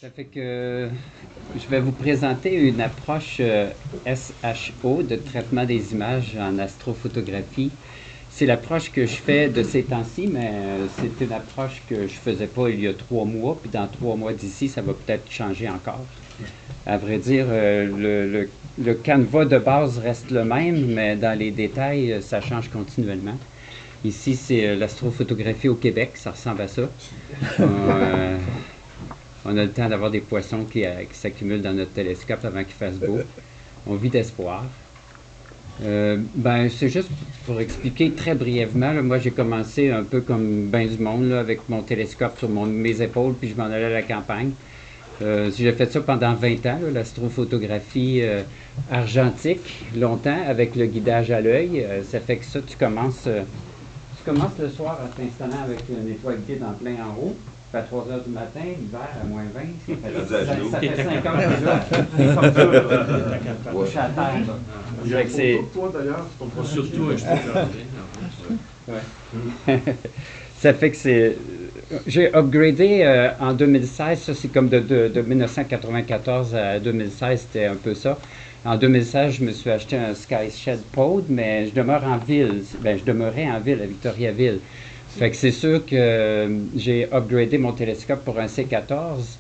Ça fait que je vais vous présenter une approche SHO de traitement des images en astrophotographie. C'est l'approche que je fais de ces temps-ci, mais c'est une approche que je ne faisais pas il y a 3 mois, puis dans 3 mois d'ici, ça va peut-être changer encore. À vrai dire, le canevas de base reste le même, mais dans les détails, ça change continuellement. Ici, c'est l'astrophotographie au Québec, ça ressemble à ça. On a le temps d'avoir des poissons qui s'accumulent dans notre télescope avant qu'il fasse beau. On vit d'espoir. C'est juste pour expliquer très brièvement. Là, moi, j'ai commencé un peu comme ben du monde, là, avec mon télescope sur mes épaules, puis je m'en allais à la campagne. J'ai fait ça pendant 20 ans, l'astrophotographie argentique, longtemps, avec le guidage à l'œil. Ça fait que ça, tu commences le soir en t'installant avec une étoile guide en plein en haut. Ça fait 3 heures du matin, l'hiver à moins 20, ça fait 5 heures déjà. Couche à terre. Toi d'ailleurs, ton projet. Surtout, je Ouais. Ça fait que c'est. J'ai upgradé en 2016, ça c'est comme de 1994 à 2016, c'était un peu ça. En 2016, je me suis acheté un SkyShed Pod, mais je demeure en ville. Je demeurais en ville, à Victoriaville. Fait que c'est sûr que j'ai upgradé mon télescope pour un C14,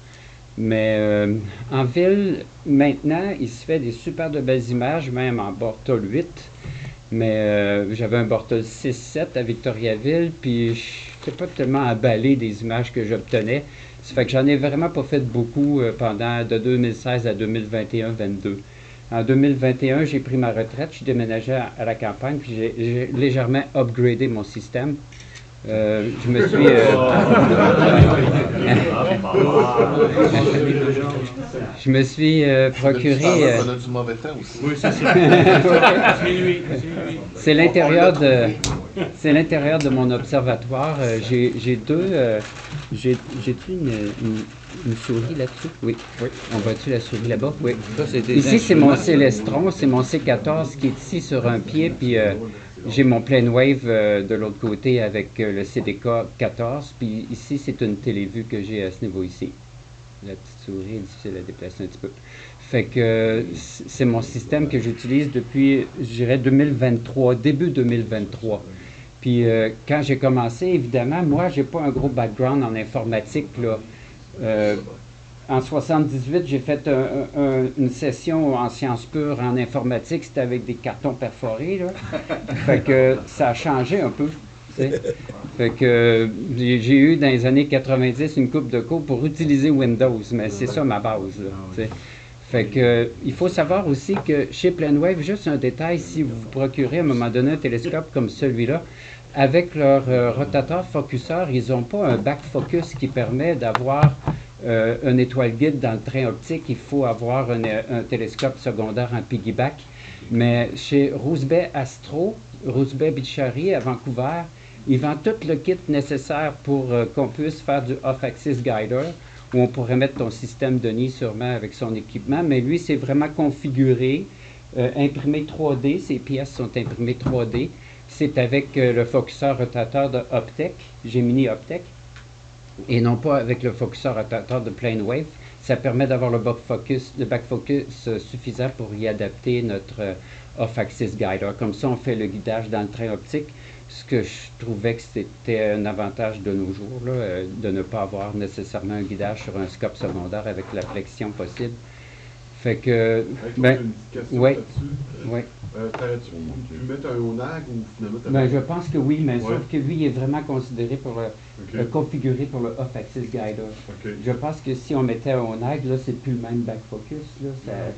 mais en ville, maintenant, il se fait des super de belles images, même en Bortle 8. Mais j'avais un Bortle 6-7 à Victoriaville, puis je n'étais pas tellement emballé des images que j'obtenais. Ça fait que j'en ai vraiment pas fait beaucoup de 2016 à 2021-22. En 2021, j'ai pris ma retraite, je suis déménagé à la campagne, puis j'ai légèrement upgradé mon système. Je me suis. Je me suis procuré. On a du mauvais temps aussi. Oui, c'est ça. C'est lui. C'est l'intérieur de mon observatoire. J'ai une souris là-dessus? Oui. On voit-tu la souris là-bas? Oui. Ici, c'est mon Célestron, c'est mon C14 qui est ici sur un pied, puis j'ai mon plane wave de l'autre côté avec le CDK 14, puis ici, c'est une télévue que j'ai à ce niveau ici. La petite souris est difficile à déplacer un petit peu. Fait que c'est mon système que j'utilise depuis, je dirais, 2023, début 2023. Puis quand j'ai commencé, évidemment, moi, j'ai pas un gros background en informatique, là. En 78, j'ai fait une session en sciences pures en informatique. C'était avec des cartons perforés, là. Fait que ça a changé un peu. T'sais. Fait que j'ai eu dans les années 90 une coupe de cours pour utiliser Windows, mais c'est ça ma base, là. T'sais. Fait que il faut savoir aussi que chez PlaneWave, juste un détail, si vous vous procurez à un moment donné un télescope comme celui-là, avec leur rotateur focuseur, ils n'ont pas un back focus qui permet d'avoir une étoile guide dans le train optique. Il faut avoir un télescope secondaire en piggyback. Mais chez Roosbay Astro, Roosbay Bichari à Vancouver, ils vendent tout le kit nécessaire pour qu'on puisse faire du off-axis guider, où on pourrait mettre ton système de nid sûrement avec son équipement. Mais lui, c'est vraiment configuré, imprimé 3D. Ces pièces sont imprimées 3D. C'est avec le focuseur rotateur de Optech, Gemini Optech, et non pas avec le focuseur rotateur de PlaneWave. Ça permet d'avoir le back focus suffisant pour y adapter notre off-axis guider. Comme ça, on fait le guidage dans le train optique, ce que je trouvais que c'était un avantage de nos jours, là, de ne pas avoir nécessairement un guidage sur un scope secondaire avec la flexion possible. Fait que, oui. T'aurais-tu pu mettre un ONAG ou finalement je pense que oui, mais sauf que lui, il est vraiment considéré pour configuré pour le off-axis guider. Je pense que si on mettait un ONAG, là, c'est plus le même back focus, là,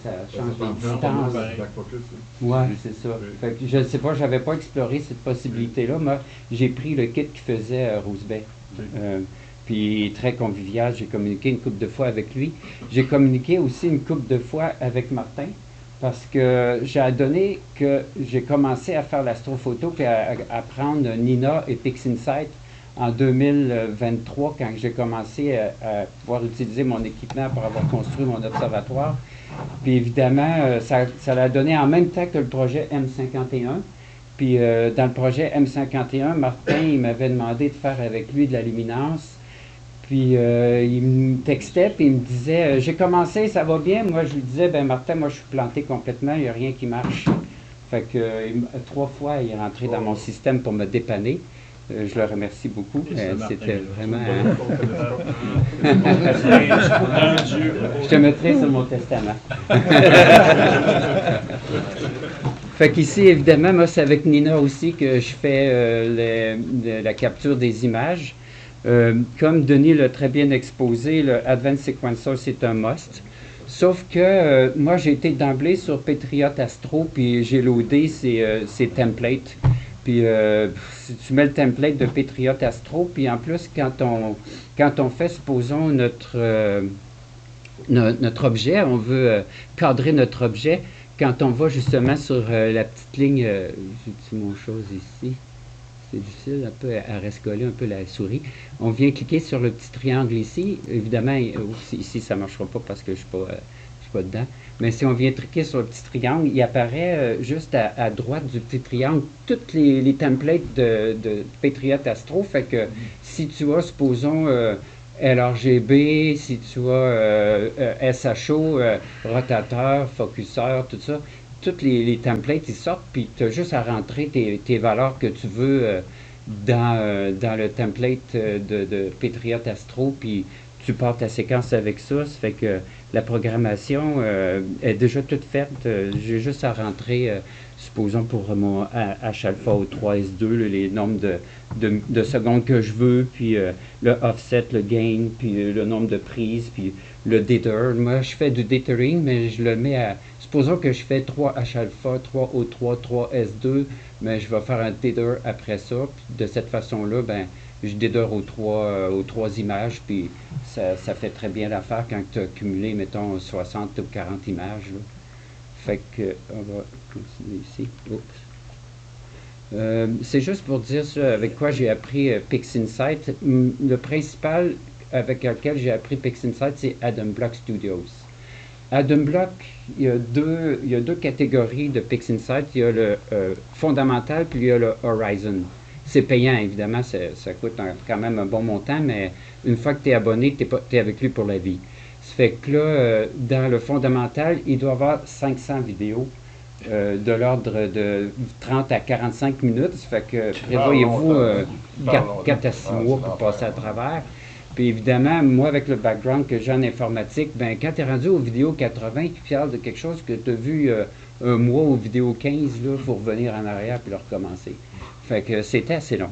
ça change de distance. Oui, c'est ça. Fait que je ne sais pas, j'avais pas exploré cette possibilité-là. Moi, j'ai pris le kit qui faisait Roosbay. Puis très convivial, j'ai communiqué une couple de fois avec lui. J'ai communiqué aussi une couple de fois avec Martin, parce que j'ai adonné que j'ai commencé à faire l'astrophoto puis à prendre Nina et PixInsight en 2023, quand j'ai commencé à pouvoir utiliser mon équipement pour avoir construit mon observatoire. Puis évidemment, ça l'a donné en même temps que le projet M51. Puis dans le projet M51, Martin, il m'avait demandé de faire avec lui de la luminance. Puis il me textait, puis il me disait j'ai commencé, ça va bien. Moi, je lui disais ben Martin, moi, je suis planté complètement, il n'y a rien qui marche. Fait que 3 fois, il est rentré dans mon système pour me dépanner. Je le remercie beaucoup. C'était vraiment. Je te mettrai sur mon testament. Fait qu'ici, évidemment, moi, c'est avec Nina aussi que je fais la capture des images. Comme Denis l'a très bien exposé, le Advanced Sequencer, c'est un must. Sauf que moi, j'ai été d'emblée sur Patriot Astro, puis j'ai loadé ces templates. Puis si tu mets le template de Patriot Astro, puis en plus, quand on fait, supposons, notre objet, on veut cadrer notre objet, quand on va justement sur la petite ligne, j'ai mon chose ici, c'est difficile un peu à rescoller un peu la souris. On vient cliquer sur le petit triangle ici. Évidemment, ici ça ne marchera pas parce que je ne suis pas dedans. Mais si on vient cliquer sur le petit triangle, il apparaît juste à droite du petit triangle tous les templates de Patriot Astro. Fait que si tu as, supposons, LRGB, si tu as SHO, rotateur, focuseur, tout ça, tous les templates, ils sortent, puis tu as juste à rentrer tes valeurs que tu veux dans le template de Patriot Astro, puis tu pars ta séquence avec ça. Ça fait que la programmation est déjà toute faite. J'ai juste à rentrer, supposons pour mon H-alpha au 3S2, les nombres de secondes que je veux, puis le offset, le gain, puis le nombre de prises, puis le dither. Moi, je fais du dithering, mais je le mets à... Supposons que je fais 3 H-alpha, 3 O3, 3 S2, mais je vais faire un dither après ça. Puis de cette façon-là, ben, je dither aux trois images, puis ça fait très bien l'affaire quand tu as cumulé, mettons, 60 ou 40 images. Là. Fait que, on va continuer ici. C'est juste pour dire ça, avec quoi j'ai appris PixInsight. Le principal avec lequel j'ai appris PixInsight, c'est Adam Block Studios. Adam Block, il y a deux catégories de PixInsight. Il y a le fondamental, puis il y a le Horizon. C'est payant, évidemment, ça coûte quand même un bon montant, mais une fois que tu es abonné, tu es avec lui pour la vie. Ça fait que là, dans le fondamental, il doit y avoir 500 vidéos de l'ordre de 30 à 45 minutes. Ça fait que prévoyez-vous 4 à 6 mois pour passer à travers. Puis évidemment, moi, avec le background que j'ai en informatique, ben quand tu es rendu aux vidéos 80, tu parles de quelque chose que tu as vu un mois aux vidéos 15, il faut revenir en arrière puis le recommencer. Fait que c'était assez long.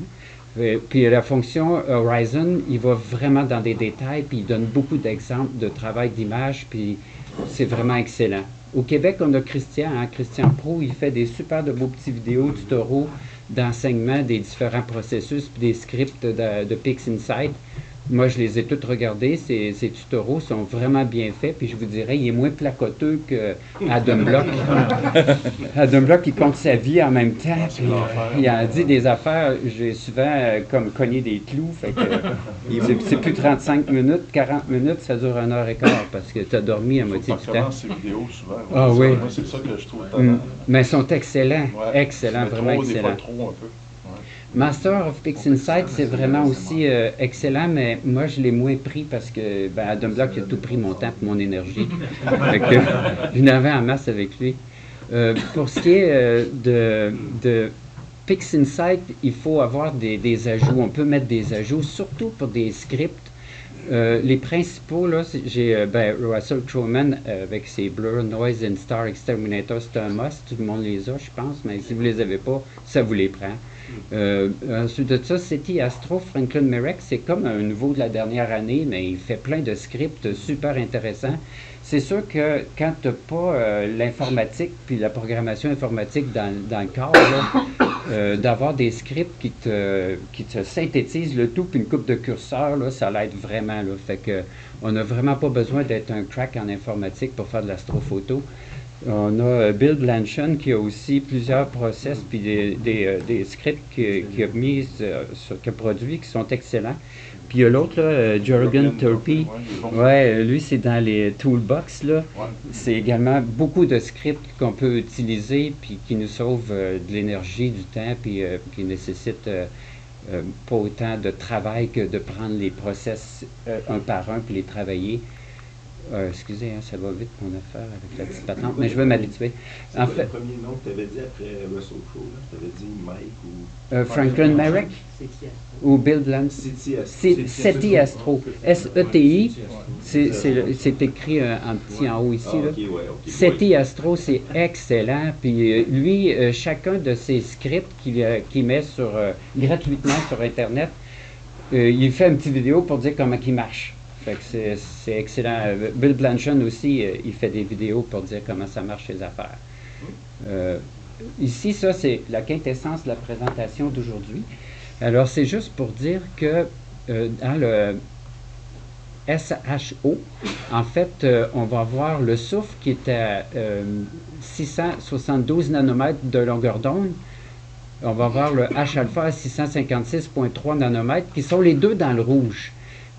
Puis la fonction Horizon, il va vraiment dans des détails, puis il donne beaucoup d'exemples de travail d'image, puis c'est vraiment excellent. Au Québec, on a Christian, Christian Pro, il fait des super de beaux petits vidéos, tutoriaux d'enseignement des différents processus, puis des scripts de PixInsight. Moi, je les ai tous regardés. Ces tutoriaux sont vraiment bien faits. Puis je vous dirais, il est moins placoteux que Adam Block. Adam Block, il compte sa vie en même temps. Puis, il en dit des affaires. J'ai souvent comme cogné des clous. Fait que c'est plus 35 minutes, 40 minutes, ça dure 1h15 parce que tu as dormi à moitié du temps. Ces vidéos souvent. Ah oui. Moi, c'est ça que je trouve tellement. Mais ils sont excellents. Ouais. Excellents, vraiment excellents. Des fois trop un peu. Master of PixInsight, c'est vraiment aussi excellent, mais moi, je l'ai moins pris parce que Adam Block a tout pris mon temps et mon énergie. Fait que, je n'avais en masse avec lui. Pour ce qui est de PixInsight, il faut avoir des ajouts. On peut mettre des ajouts, surtout pour des scripts. Les principaux, là, j'ai Russell Crowe avec ses Blur, Noise and Star Exterminator, c'est un must. Tout le monde les a, je pense, mais si vous ne les avez pas, ça vous les prend. Ensuite de ça, City Astro, Franklin Merrick, c'est comme un nouveau de la dernière année, mais il fait plein de scripts super intéressants. C'est sûr que quand tu n'as pas l'informatique puis la programmation informatique dans le corps, d'avoir des scripts qui te synthétisent le tout puis une coupe de curseurs, là, ça l'aide vraiment. Là. Fait que on n'a vraiment pas besoin d'être un crack en informatique pour faire de l'astrophoto. On a Bill Blanchon qui a aussi plusieurs process puis des scripts qu'il a produits qui sont excellents. Puis il y a l'autre, Jürgen Turpie. Ouais, lui, c'est dans les toolbox. Là. Ouais. C'est également beaucoup de scripts qu'on peut utiliser puis qui nous sauvent de l'énergie, du temps, puis qui nécessitent pas autant de travail que de prendre les process un par un puis les travailler. Excusez, hein, ça va vite mon affaire avec la petite patente, mais je vais m'habituer. En fait, le premier nom que tu avais dit après Russell Crowe, tu avais dit Mike ou... Franklin Merrick ou Bill Blunt. SETI Astro. SETI, c'est écrit en petit en haut ici. Ah, là. okay, ouais, okay, SETI Astro, c'est excellent. Puis lui, chacun de ses scripts qu'il met gratuitement sur Internet, il fait une petite vidéo pour dire comment il marche. Fait que c'est excellent. Bill Blanchard aussi, il fait des vidéos pour dire comment ça marche les affaires. Ici, ça, c'est la quintessence de la présentation d'aujourd'hui. Alors, c'est juste pour dire que dans le SHO, en fait, on va voir le souffle qui est à 672 nanomètres de longueur d'onde. On va voir le H-alpha à 656,3 nanomètres, qui sont les deux dans le rouge.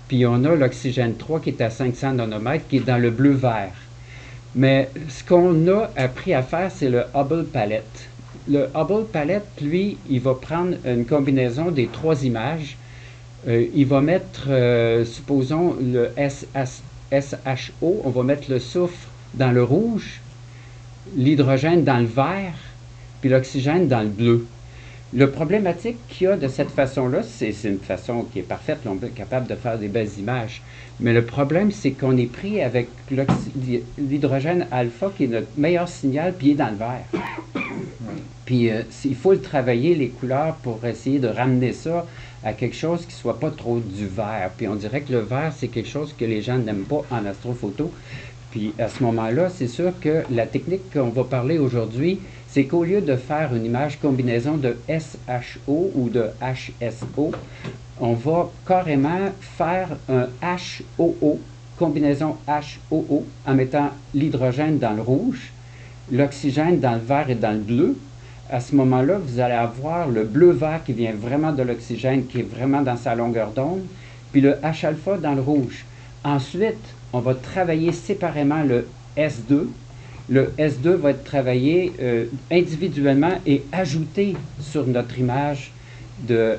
Puis on a l'oxygène 3 qui est à 500 nanomètres, qui est dans le bleu-vert. Mais ce qu'on a appris à faire, c'est le Hubble Palette. Le Hubble Palette, lui, il va prendre une combinaison des trois images. Il va mettre, supposons, le SHO, on va mettre le soufre dans le rouge, l'hydrogène dans le vert, puis l'oxygène dans le bleu. Le problématique qu'il y a de cette façon-là, c'est une façon qui est parfaite, on est capable de faire des belles images. Mais le problème, c'est qu'on est pris avec l'hydrogène alpha, qui est notre meilleur signal, puis il est dans le vert. Puis il faut le travailler, les couleurs, pour essayer de ramener ça à quelque chose qui ne soit pas trop du vert. Puis on dirait que le vert, c'est quelque chose que les gens n'aiment pas en astrophoto. Puis à ce moment-là, c'est sûr que la technique qu'on va parler aujourd'hui, c'est qu'au lieu de faire une image combinaison de SHO ou de HSO, on va carrément faire un HOO, combinaison HOO, en mettant l'hydrogène dans le rouge, l'oxygène dans le vert et dans le bleu. À ce moment-là, vous allez avoir le bleu-vert qui vient vraiment de l'oxygène, qui est vraiment dans sa longueur d'onde, puis le H-alpha dans le rouge. Ensuite, on va travailler séparément le S2. Le S2 va être travaillé individuellement et ajouté sur notre image de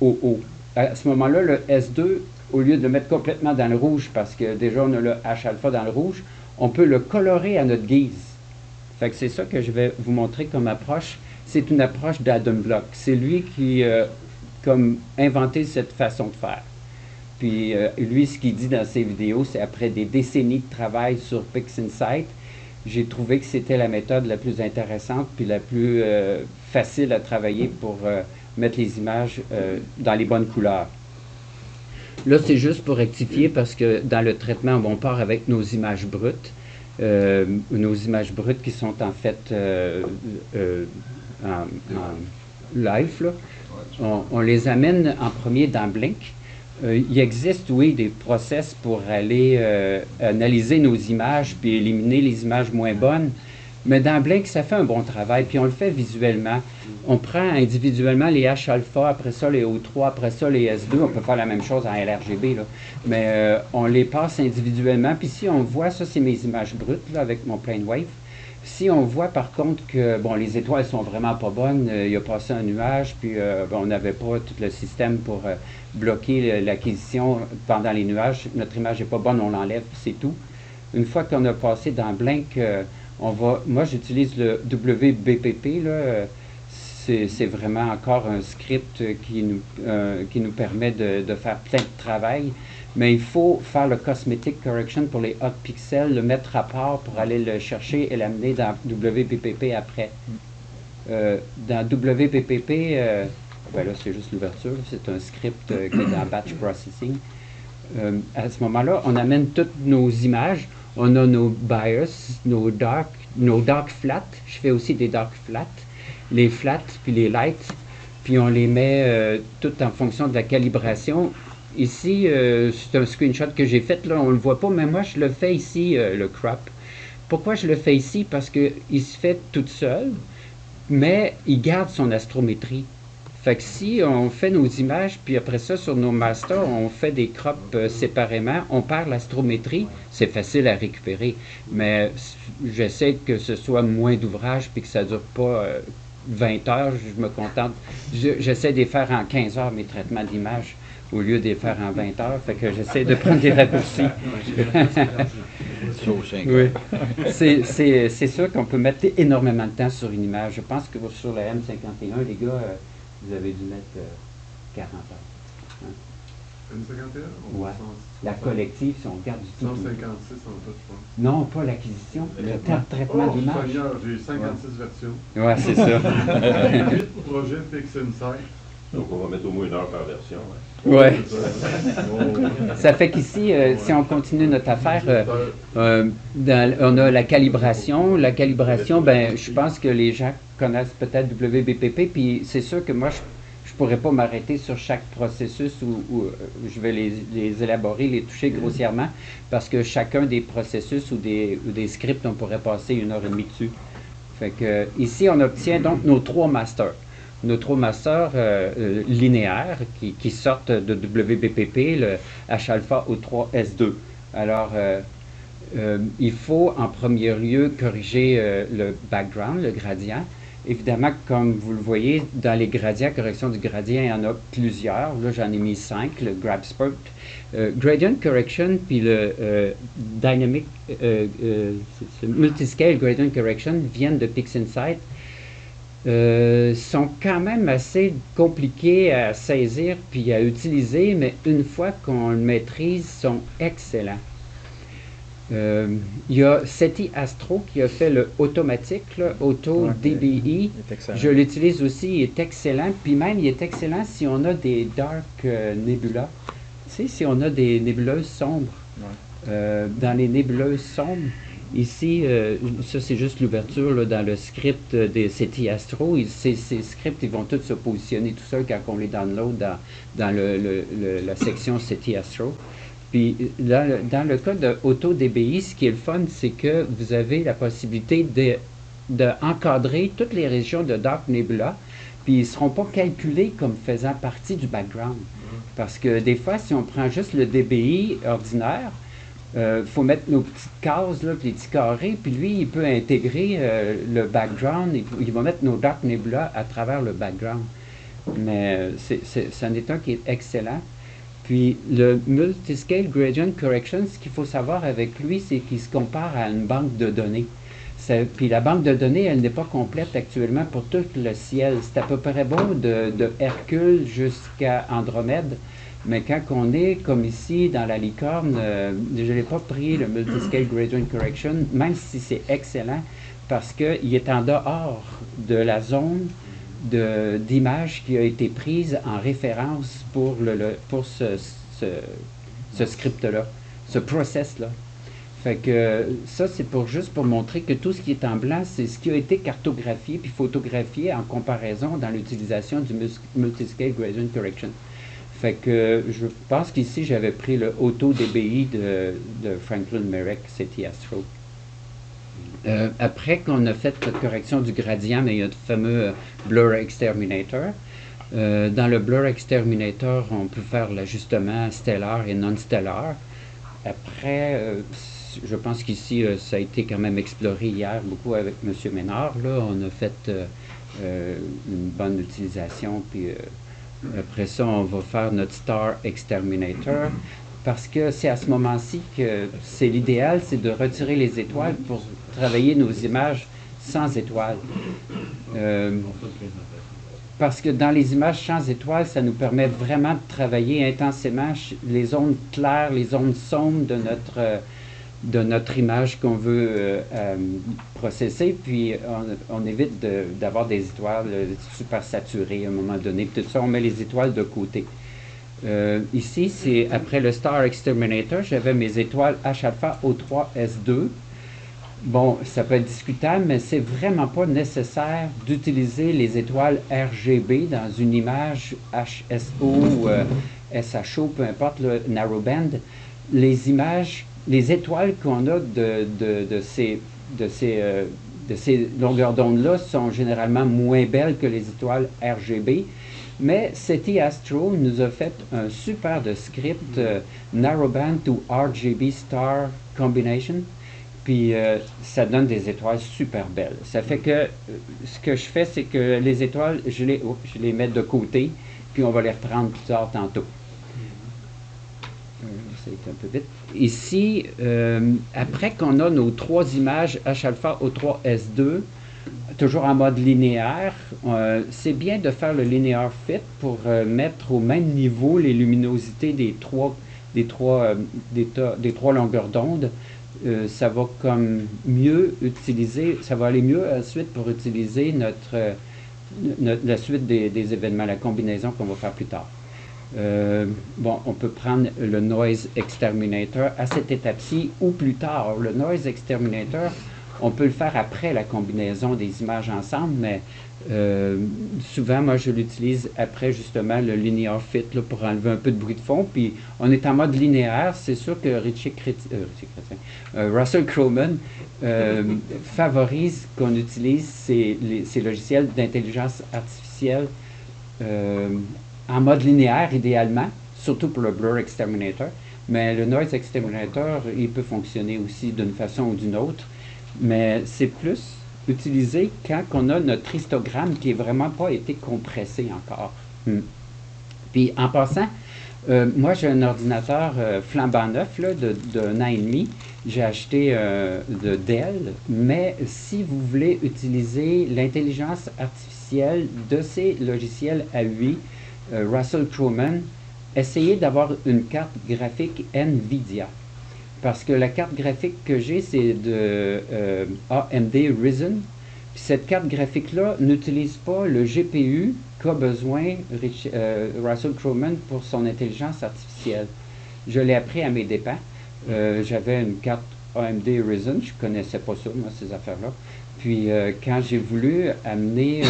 HOO. À ce moment-là, le S2, au lieu de le mettre complètement dans le rouge, parce que déjà on a le H-alpha dans le rouge, on peut le colorer à notre guise. Fait que c'est ça que je vais vous montrer comme approche. C'est une approche d'Adam Block. C'est lui qui a inventé cette façon de faire. Puis lui, ce qu'il dit dans ses vidéos, c'est après des décennies de travail sur PixInsight, j'ai trouvé que c'était la méthode la plus intéressante puis la plus facile à travailler pour mettre les images dans les bonnes couleurs. Là, c'est juste pour rectifier parce que dans le traitement, on part avec nos images brutes. Nos images brutes qui sont en fait en live, là. On les amène en premier dans Blink. Il existe, oui, des process pour aller analyser nos images puis éliminer les images moins bonnes. Mais dans Blink, ça fait un bon travail, puis on le fait visuellement. On prend individuellement les H-alpha, après ça les O3, après ça les S2. On peut faire la même chose en LRGB, là. Mais on les passe individuellement. Puis si on voit, ça c'est mes images brutes là, avec mon plane wave. Si on voit par contre que bon, les étoiles sont vraiment pas bonnes, il a passé un nuage, puis on n'avait pas tout le système pour bloquer l'acquisition pendant les nuages. Notre image n'est pas bonne, on l'enlève, c'est tout. Une fois qu'on a passé dans Blink, moi j'utilise le WBPP, là. C'est vraiment encore un script qui nous permet de faire plein de travail. Mais il faut faire le Cosmetic Correction pour les hot pixels, le mettre à part pour aller le chercher et l'amener dans WBPP après. Dans WBPP, ben là c'est juste l'ouverture, c'est un script qui est dans Batch Processing. À ce moment-là, on amène toutes nos images, on a nos bias, nos dark flats, je fais aussi des dark flats, les flats puis les lights, puis on les met toutes en fonction de la calibration. Ici, c'est un screenshot que j'ai fait, là, on ne le voit pas, mais moi je le fais ici, le crop. Pourquoi je le fais ici? Parce qu'il se fait tout seul, mais il garde son astrométrie. Fait que si on fait nos images, puis après ça, sur nos masters, on fait des crops séparément, on perd l'astrométrie, c'est facile à récupérer. Mais j'essaie que ce soit moins d'ouvrage, puis que ça ne dure pas 20 heures, je me contente. J'essaie de les faire en 15 heures, mes traitements d'image, au lieu de les faire en 20 heures. Fait que j'essaie de prendre des raccourcis. Oui. C'est sûr qu'on peut mettre énormément de temps sur une image. Je pense que sur la M51, les gars, vous avez dû mettre 40 heures. M51? Ouais. La collective, si on regarde du tout. 156 en tout, je pense. Non, pas l'acquisition, le traitement d'image. Seigneur, j'ai 56 versions. Ouais, c'est ça. 8 projets PixInsight. Donc, on va mettre au moins 1 heure par version. Ouais. Ça fait qu'ici, si on continue notre affaire, on a la calibration. La calibration, ben, je pense que les gens connaissent peut-être WBPP, puis c'est sûr que moi, je ne pourrais pas m'arrêter sur chaque processus où je vais les élaborer, les toucher grossièrement, parce que chacun des processus ou des scripts, on pourrait passer 1h30 dessus. Fait que, ici, on obtient donc nos 3 masters. Nos 3 masters linéaires qui sortent de WBPP, le H-alpha O3S2. Alors, il faut en premier lieu corriger le background, le gradient. Évidemment, comme vous le voyez, dans les gradients, correction du gradient, il y en a plusieurs. Là, j'en ai mis 5, le Grab Spurt. Gradient Correction, puis le Dynamic Multiscale Gradient Correction viennent de PixInsight. Sont quand même assez compliqués à saisir puis à utiliser, mais une fois qu'on le maîtrise, sont excellents. Il y a SETI Astro qui a fait le automatique, là, Auto DBE. Je l'utilise aussi, il est excellent. Puis même, il est excellent si on a des dark nebula. Tu sais, si on a des nébuleuses sombres. Dans les nébuleuses sombres, ici, ça c'est juste l'ouverture dans le script des SETI Astro. Ces scripts, ils vont tous se positionner tout seuls quand on les download dans la section SETI Astro. Puis dans le cas de AutoDBI, ce qui est le fun, c'est que vous avez la possibilité d'encadrer toutes les régions de Dark Nebula, puis ils ne seront pas calculés comme faisant partie du background. Parce que des fois, si on prend juste le DBI ordinaire, il faut mettre nos petites cases, là, puis les petits carrés, puis lui, il peut intégrer le background, il va mettre nos Dark Nebula à travers le background. Mais c'est un état qui est excellent. Puis le Multiscale Gradient Correction, ce qu'il faut savoir avec lui, c'est qu'il se compare à une banque de données. Puis la banque de données, elle n'est pas complète actuellement pour tout le ciel. C'est à peu près bon de Hercule jusqu'à Andromède. Mais quand on est, comme ici, dans la licorne, je n'ai pas pris le Multiscale Gradient Correction, même si c'est excellent, parce qu'il est en dehors de la zone d'image qui a été prise en référence pour ce script-là, ce process-là. Fait que ça, c'est juste pour montrer que tout ce qui est en blanc, c'est ce qui a été cartographié puis photographié en comparaison dans l'utilisation du Multiscale Gradient Correction. Fait que je pense qu'ici, j'avais pris le AutoDBI de Franklin Merrick, SETI Astro. Après qu'on a fait la correction du gradient, mais il y a le fameux Blur Exterminator. Dans le Blur Exterminator, on peut faire l'ajustement stellar et non-stellar. Après, je pense qu'ici, ça a été quand même exploré hier beaucoup avec M. Ménard. Là, on a fait une bonne utilisation, puis après ça, on va faire notre Star Exterminator. Parce que c'est à ce moment-ci que c'est l'idéal, c'est de retirer les étoiles pour travailler nos images sans étoiles. Parce que dans les images sans étoiles, ça nous permet vraiment de travailler intensément les zones claires, les zones sombres de notre image qu'on veut processer, puis on évite d'avoir des étoiles super saturées à un moment donné. Puis tout ça, on met les étoiles de côté. Ici, c'est après le Star Exterminator, j'avais mes étoiles H-alpha O3S2. Bon, ça peut être discutable, mais c'est vraiment pas nécessaire d'utiliser les étoiles RGB dans une image HSO ou SHO, peu importe, le narrowband. Les images, les étoiles qu'on a de ces longueurs d'onde-là sont généralement moins belles que les étoiles RGB. Mais SETI Astro nous a fait un super de script Narrowband to RGB Star Combination. Puis ça donne des étoiles super belles. Ça fait que ce que je fais, c'est que les étoiles, je les mets de côté, puis on va les reprendre plus tard tantôt. Ça a été un peu vite. Ici, après qu'on a nos 3 images H-alpha O3 S2, toujours en mode linéaire, c'est bien de faire le linear fit pour mettre au même niveau les luminosités des trois longueurs d'onde. Ça va comme mieux utiliser, ça va aller mieux ensuite pour utiliser la suite des événements, la combinaison qu'on va faire plus tard. Bon, on peut prendre le Noise Exterminator à cette étape-ci ou plus tard. Le Noise Exterminator, on peut le faire après la combinaison des images ensemble, mais souvent, moi, je l'utilise après, justement, le linear fit là, pour enlever un peu de bruit de fond. Puis, on est en mode linéaire. C'est sûr que Russell Crowe favorise qu'on utilise ces logiciels d'intelligence artificielle en mode linéaire, idéalement, surtout pour le Blur Exterminator. Mais le Noise Exterminator, il peut fonctionner aussi d'une façon ou d'une autre. Mais c'est plus utilisé quand on a notre histogramme qui n'a vraiment pas été compressé encore. Puis en passant, moi j'ai un ordinateur flambant neuf là, d'un an et demi. J'ai acheté de Dell, mais si vous voulez utiliser l'intelligence artificielle de ces logiciels à UI, Russell Crowe, essayez d'avoir une carte graphique NVIDIA. Parce que la carte graphique que j'ai, c'est de AMD Ryzen. Puis cette carte graphique-là n'utilise pas le GPU qu'a besoin Russell Crowe pour son intelligence artificielle. Je l'ai appris à mes dépens. J'avais une carte AMD Ryzen, je ne connaissais pas ça, moi, ces affaires-là. Puis quand j'ai voulu amener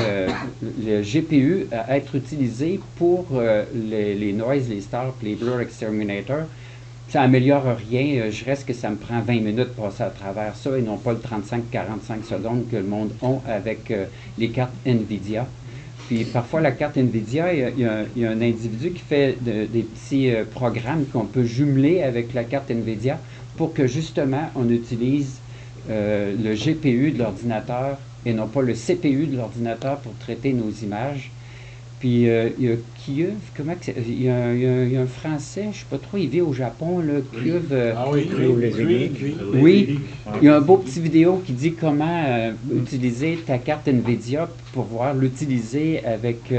le GPU à être utilisé pour les Noise, les Stars, les Blur Exterminator, ça améliore rien. Je reste que ça me prend 20 minutes pour passer à travers ça et non pas le 35-45 secondes que le monde a avec les cartes NVIDIA. Puis parfois, la carte NVIDIA, il y a un individu qui fait des petits programmes qu'on peut jumeler avec la carte NVIDIA pour que justement on utilise le GPU de l'ordinateur et non pas le CPU de l'ordinateur pour traiter nos images. Puis il y a Kiev, il y a un Français, je ne sais pas trop, il vit au Japon, là, Kiev. Oui, il y a un beau petit vidéo qui dit comment utiliser ta carte NVIDIA pour pouvoir l'utiliser avec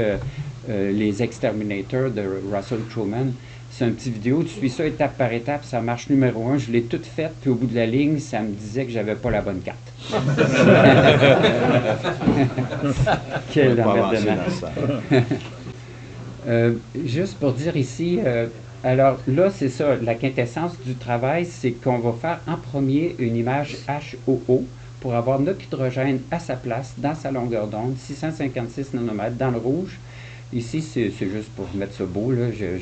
les Exterminators de Russell Crowe. C'est un petit vidéo, tu suis ça étape par étape, ça marche numéro 1, je l'ai toute faite, puis au bout de la ligne, ça me disait que j'avais pas la bonne carte. Quel emmerdement. Juste pour dire ici, alors là, c'est ça, la quintessence du travail, c'est qu'on va faire en premier une image HOO pour avoir notre hydrogène à sa place, dans sa longueur d'onde, 656 nanomètres, dans le rouge. Ici, c'est juste pour mettre ça beau.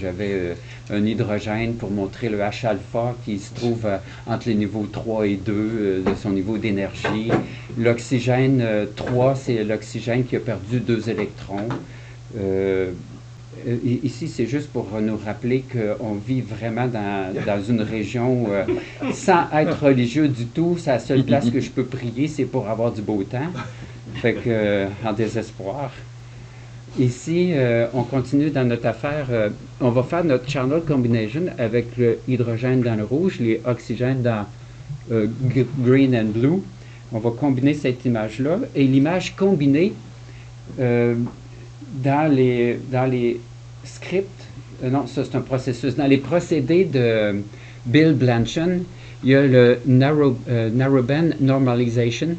J'avais un hydrogène pour montrer le H-alpha qui se trouve entre les niveaux 3 et 2 de son niveau d'énergie. L'oxygène 3, c'est l'oxygène qui a perdu 2 électrons. Ici, c'est juste pour nous rappeler qu'on vit vraiment dans une région sans être religieux du tout. C'est la seule place que je peux prier, c'est pour avoir du beau temps. Fait que, en désespoir. Ici, on continue dans notre affaire. On va faire notre channel combination avec le hydrogène dans le rouge, les oxygènes dans green and blue. On va combiner cette image-là. Et l'image combinée dans les scripts, non, ça c'est un processus. Dans les procédés de Bill Blanchon, il y a le Narrowband Normalization.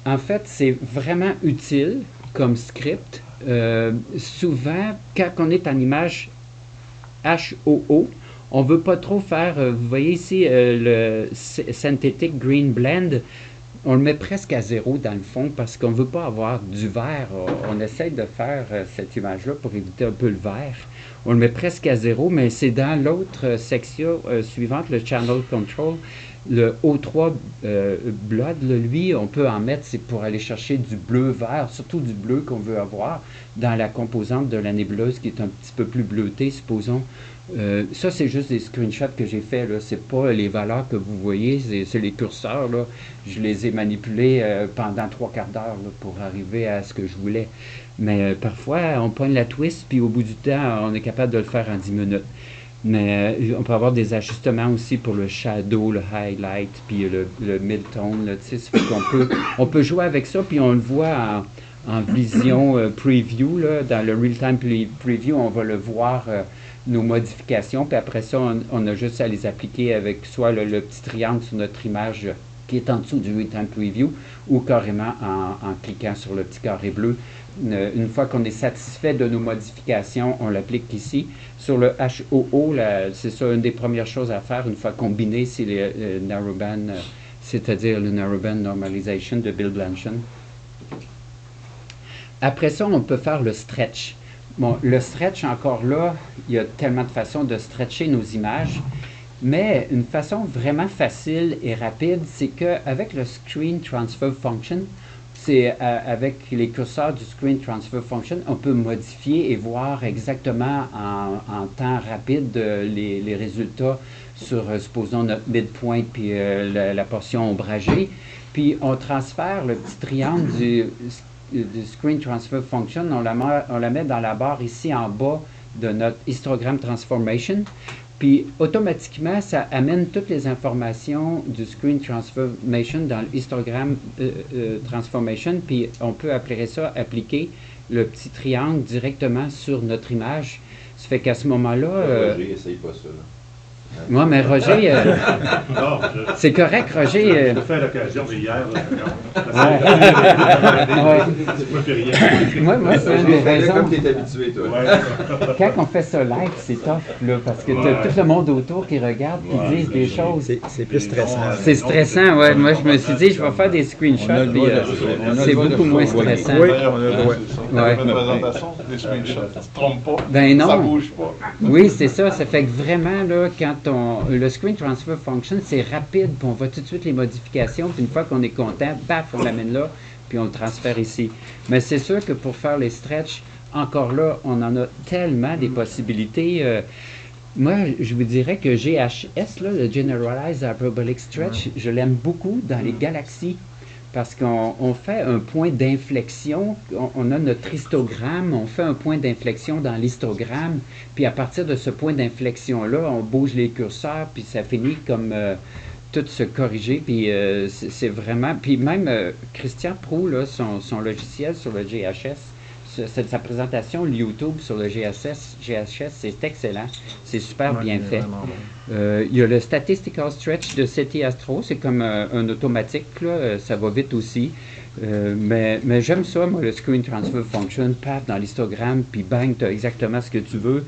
En fait, c'est vraiment utile comme script. Souvent, quand on est en image HOO, on ne veut pas trop faire, vous voyez ici le Synthetic Green Blend, on le met presque à 0 dans le fond parce qu'on ne veut pas avoir du vert. On essaie de faire cette image-là pour éviter un peu le vert. On le met presque à 0, mais c'est dans l'autre section suivante, le Channel Control. Le O3 Blood, là, lui, on peut en mettre, c'est pour aller chercher du bleu vert, surtout du bleu qu'on veut avoir dans la composante de la nébuleuse qui est un petit peu plus bleutée, supposons. Ça, c'est juste des screenshots que j'ai faits. C'est pas les valeurs que vous voyez, c'est les curseurs. Là. Je les ai manipulés pendant 3/4 d'heure pour arriver à ce que je voulais. Mais parfois, on pogne la twist, puis au bout du temps, on est capable de le faire en 10 minutes. Mais on peut avoir des ajustements aussi pour le shadow, le highlight, puis le mid-tone. Là, on peut jouer avec ça, puis on le voit en vision preview. Là, dans le real-time preview, on va le voir, nos modifications, puis après ça, on a juste à les appliquer avec soit le petit triangle sur notre image qui est en dessous du real-time preview, ou carrément en cliquant sur le petit carré bleu. Une fois qu'on est satisfait de nos modifications, on l'applique ici. Sur le HOO, c'est ça, une des premières choses à faire, une fois combiné, c'est le narrowband, c'est-à-dire le narrowband normalization de Bill Blanchard. Après ça, on peut faire le stretch. Bon, le stretch, encore là, il y a tellement de façons de stretcher nos images, mais une façon vraiment facile et rapide, c'est qu'avec le Screen Transfer Function, c'est avec les curseurs du Screen Transfer Function, on peut modifier et voir exactement en temps rapide les résultats sur, supposons, notre midpoint puis la portion ombragée. Puis on transfère le petit triangle du Screen Transfer Function, on la met dans la barre ici en bas de notre histogram transformation. Puis automatiquement, ça amène toutes les informations du Screen Transformation dans le histogram transformation, puis on peut appliquer le petit triangle directement sur notre image. Ça fait qu'à ce moment-là... Roger, essaye pas ça, là. Moi, mais Roger, c'est correct, Roger. J'ai fait à l'occasion, mais hier, Moi, c'est une des raisons. Comme tu es habitué, toi. Quand on fait ça live, c'est tough, là, parce que tu as tout le monde autour qui regarde, qui disent des choses. C'est plus stressant. C'est stressant, ouais. Moi, je me suis dit, je vais faire des screenshots, puis c'est beaucoup moins stressant. Oui, on a le droit. Dans une présentation, c'est des screenshots. Tu te trompes pas. Ben non. Ça bouge pas. Oui, c'est ça. Ça fait que vraiment, là, quand le Screen Transfer Function, c'est rapide, puis on voit tout de suite les modifications, puis une fois qu'on est content, paf, on l'amène là, puis on le transfère ici. Mais c'est sûr que pour faire les stretches, encore là, on en a tellement des possibilités. Moi, je vous dirais que GHS, là, le Generalized Hyperbolic Stretch, je l'aime beaucoup dans les galaxies. Parce qu'on fait un point d'inflexion, on a notre histogramme, on fait un point d'inflexion dans l'histogramme, puis à partir de ce point d'inflexion-là, on bouge les curseurs, puis ça finit comme tout se corriger, puis c'est vraiment... Puis même Christian Proulx, là, son logiciel sur le GHS, sa présentation YouTube sur le GHS, c'est excellent, c'est super bien fait. Il y a le Statistical Stretch de SETI Astro, c'est comme un automatique, là, ça va vite aussi. Mais j'aime ça, moi, le Screen Transfer Function, paf, dans l'histogramme, puis bang, tu as exactement ce que tu veux.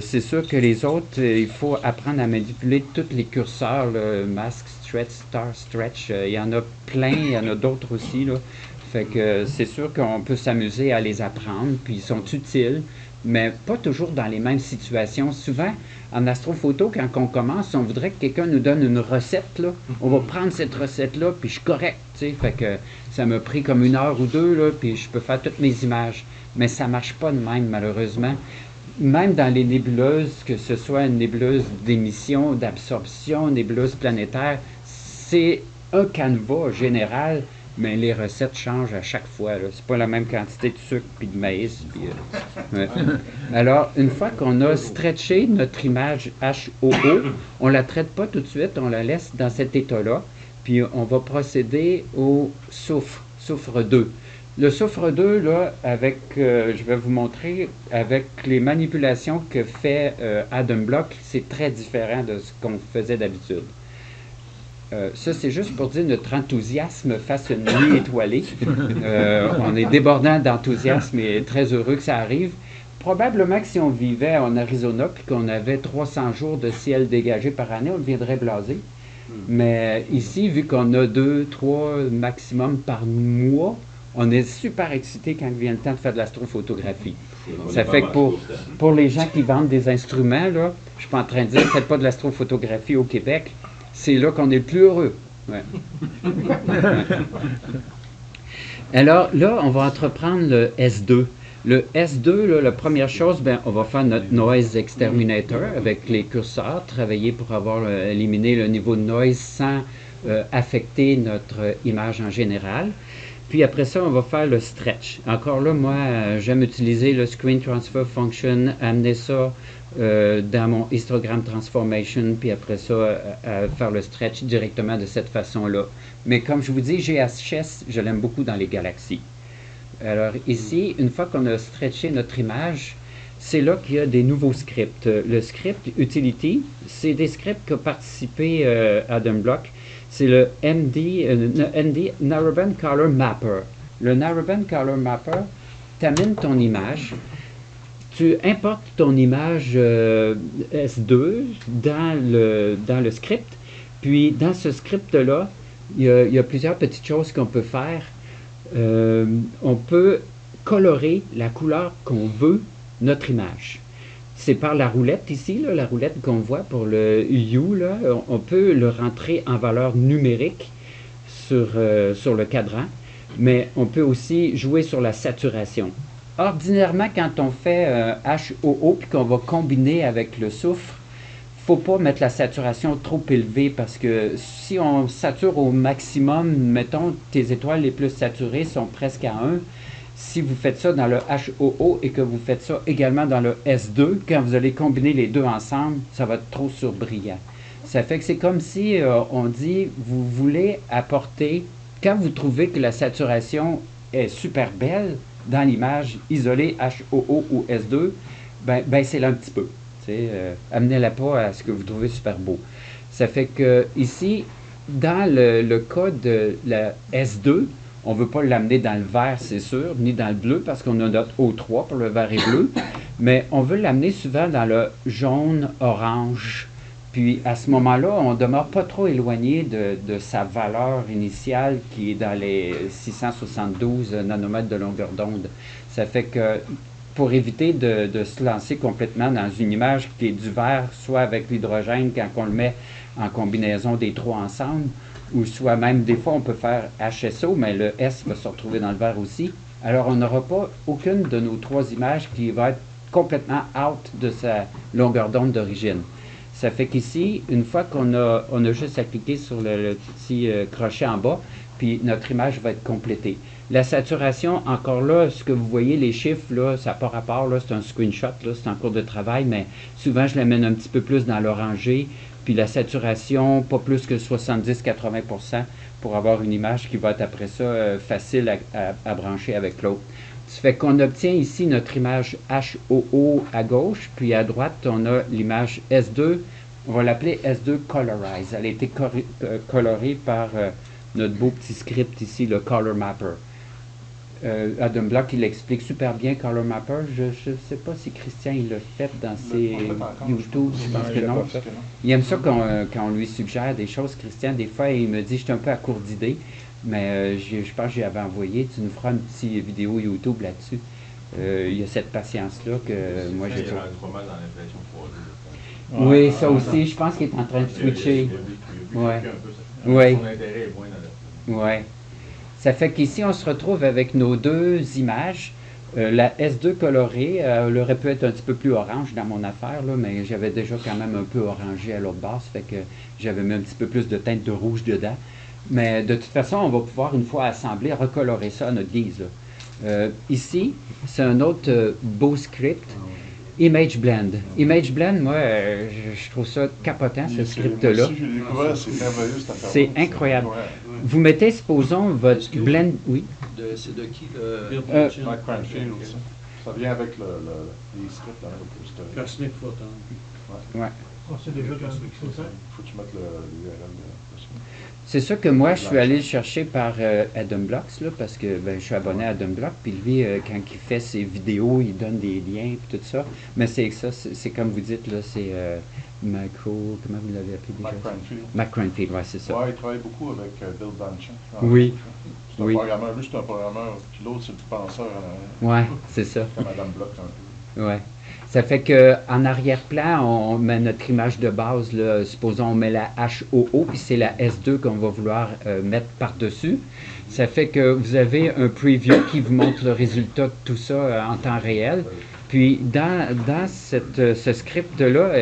C'est sûr que les autres, il faut apprendre à manipuler tous les curseurs, là, Mask Stretch, Star Stretch, il y en a plein, il y en a d'autres aussi, là. Fait que c'est sûr qu'on peut s'amuser à les apprendre, puis ils sont utiles, mais pas toujours dans les mêmes situations. Souvent, en astrophoto, quand on commence, on voudrait que quelqu'un nous donne une recette, là. On va prendre cette recette-là, puis je suis correct, tu sais. Fait que ça m'a pris comme 1 heure ou 2, là, puis je peux faire toutes mes images. Mais ça marche pas de même, malheureusement. Même dans les nébuleuses, que ce soit une nébuleuse d'émission, d'absorption, nébuleuse planétaire, c'est un canevas général, mais les recettes changent à chaque fois. C'est pas la même quantité de sucre puis de maïs. Puis, ouais. Alors, une fois qu'on a stretché notre image HOO, on la traite pas tout de suite, on la laisse dans cet état-là, puis on va procéder au soufre 2. Le soufre 2, là, avec, je vais vous montrer, avec les manipulations que fait Adam Block, c'est très différent de ce qu'on faisait d'habitude. Ça, c'est juste pour dire notre enthousiasme face à une nuit étoilée. On est débordant d'enthousiasme et très heureux que ça arrive. Probablement que si on vivait en Arizona puis qu'on avait 300 jours de ciel dégagé par année, on deviendrait blasé. Mais ici, vu qu'on a 2, 3 maximum par mois, on est super excité quand vient le temps de faire de l'astrophotographie. Ça fait que pour les gens qui vendent des instruments, là, je ne suis pas en train de dire faites pas de l'astrophotographie au Québec. c'est là qu'on est le plus heureux. Ouais. Alors là, on va entreprendre le S2. Le S2, là, la première chose, ben, on va faire notre noise exterminator avec les curseurs, travailler pour avoir éliminé le niveau de noise sans affecter notre image en général. Puis après ça, on va faire le stretch. Encore là, moi, j'aime utiliser le Screen Transfer Function, amener ça dans mon histogram transformation, puis après ça, faire le stretch directement de cette façon-là. Mais comme je vous dis, GHS, je l'aime beaucoup dans les galaxies. Alors ici, une fois qu'on a stretché notre image, c'est là qu'il y a des nouveaux scripts. Le script Utility, c'est des scripts qu'a participé Adam Block. C'est le ND, Narrowband Color Mapper. Le Narrowband Color Mapper t'amène ton image. Tu importes ton image S2 dans le script. Puis dans ce script-là, il y a plusieurs petites choses qu'on peut faire. On peut colorer la couleur qu'on veut notre image. C'est par la roulette ici, là, la roulette qu'on voit pour le U, là, on peut le rentrer en valeur numérique sur le cadran, mais on peut aussi jouer sur la saturation. Ordinairement, quand on fait HOO puis qu'on va combiner avec le soufre, il ne faut pas mettre la saturation trop élevée parce que si on sature au maximum, mettons, tes étoiles les plus saturées sont presque à 1. Si vous faites ça dans le HOO et que vous faites ça également dans le S2, quand vous allez combiner les deux ensemble, ça va être trop surbrillant. Ça fait que c'est comme si on dit, vous voulez apporter, quand vous trouvez que la saturation est super belle dans l'image isolée HOO ou S2, ben c'est là un petit peu. Amenez-la pas à ce que vous trouvez super beau. Ça fait que ici, dans le cas de la S2, on ne veut pas l'amener dans le vert, c'est sûr, ni dans le bleu, parce qu'on a notre O3 pour le vert et bleu, mais on veut l'amener souvent dans le jaune-orange. Puis à ce moment-là, on ne demeure pas trop éloigné de sa valeur initiale qui est dans les 672 nanomètres de longueur d'onde. Ça fait que pour éviter de se lancer complètement dans une image qui est du vert, soit avec l'hydrogène quand on le met en combinaison des trois ensemble, ou soit même, des fois, on peut faire HSO, mais le S va se retrouver dans le vert aussi. Alors, on n'aura pas aucune de nos trois images qui va être complètement out de sa longueur d'onde d'origine. Ça fait qu'ici, une fois qu'on a juste à cliquer sur le petit crochet en bas, puis notre image va être complétée. La saturation, encore là, ce que vous voyez, les chiffres, là, ça n'a pas rapport, là, c'est un screenshot, là, c'est en cours de travail, mais souvent, je l'amène un petit peu plus dans l'orangé, puis la saturation, pas plus que 70-80% pour avoir une image qui va être après ça facile à brancher avec l'autre. Ça fait qu'on obtient ici notre image HOO à gauche, puis à droite, on a l'image S2. On va l'appeler S2 Colorize. Elle a été colorée par notre beau petit script ici, le Color Mapper. Adam Block, il explique super bien Color Mapper. Je ne sais pas si Christian il l'a fait dans ses YouTube, je pense que non. Il aime ça quand on lui suggère des choses, Christian. Des fois, il me dit, je suis un peu à court d'idées, mais je pense que j'y avais envoyé. Tu nous feras une petite vidéo YouTube là-dessus. Il y a cette patience-là que moi j'ai pas. Oui, ça aussi, je pense qu'il est en train de switcher. Oui. Oui. Oui. Ça fait qu'ici, on se retrouve avec nos deux images. La S2 colorée, elle aurait pu être un petit peu plus orange dans mon affaire, là, mais j'avais déjà quand même un peu orangé à l'autre base, fait que j'avais mis un petit peu plus de teinte de rouge dedans. Mais de toute façon, on va pouvoir, une fois assemblé, recolorer ça à notre guise. Ici, c'est un autre beau script. Image Blend. Image Blend, moi, je trouve ça capotant, ce script-là. C'est incroyable. Vous mettez, supposons, votre blend... Oui? C'est de qui Mike Cranfield aussi. Ça vient avec les scripts dans le poster. Cosmic Photon. Ouais. C'est déjà Cosmic Photon. Faut que tu mettes l'URL de Cosmic. C'est ça que moi, je suis allé le chercher par Adam Blocks, là, parce que je suis abonné à Adam Block, puis lui, quand il fait ses vidéos, il donne des liens, puis tout ça. Mais c'est ça, c'est comme vous dites, là, c'est comment vous l'avez appelé déjà? Mike Cranfield. Mike Cranfield, ouais, c'est ça. Ouais, il travaille beaucoup avec Bill Banchin. Oui. C'est un programmeur, lui, c'est un programmeur, puis l'autre, c'est le penseur. Ouais, c'est ça. Comme Adam Block, un peu. Ouais. Ça fait qu'en arrière-plan, on met notre image de base, là, supposons on met la HOO, puis c'est la S2 qu'on va vouloir mettre par-dessus. Ça fait que vous avez un preview qui vous montre le résultat de tout ça en temps réel. Puis dans ce script-là,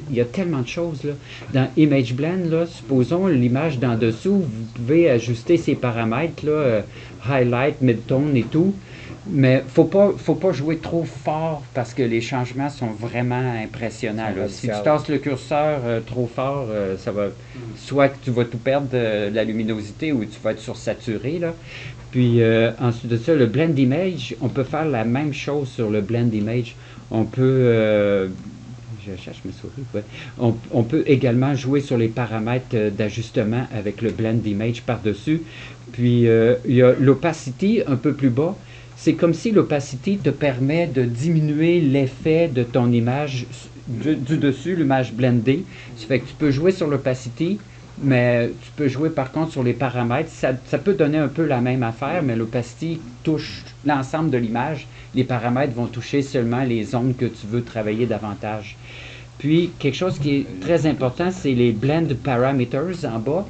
il y a tellement de choses. Là. Dans Image Blend, là, supposons l'image d'en dessous, vous pouvez ajuster ces paramètres, là, highlight, midtone et tout. Mais faut pas jouer trop fort parce que les changements sont vraiment impressionnants. Là. Si tu tasses le curseur trop fort, ça va soit que tu vas tout perdre de la luminosité ou tu vas être sursaturé. Là. Puis ensuite de ça, le blend image, on peut faire la même chose sur le blend image. On peut je cherche mes souris. Ouais. On peut également jouer sur les paramètres d'ajustement avec le blend image par-dessus. Puis il y a l'opacity un peu plus bas. C'est comme si l'opacity te permet de diminuer l'effet de ton image du dessus, l'image blendée. Ça fait que tu peux jouer sur l'opacity, mais tu peux jouer par contre sur les paramètres. Ça peut donner un peu la même affaire, mais l'opacity touche l'ensemble de l'image. Les paramètres vont toucher seulement les zones que tu veux travailler davantage. Puis, quelque chose qui est très important, c'est les blend parameters en bas.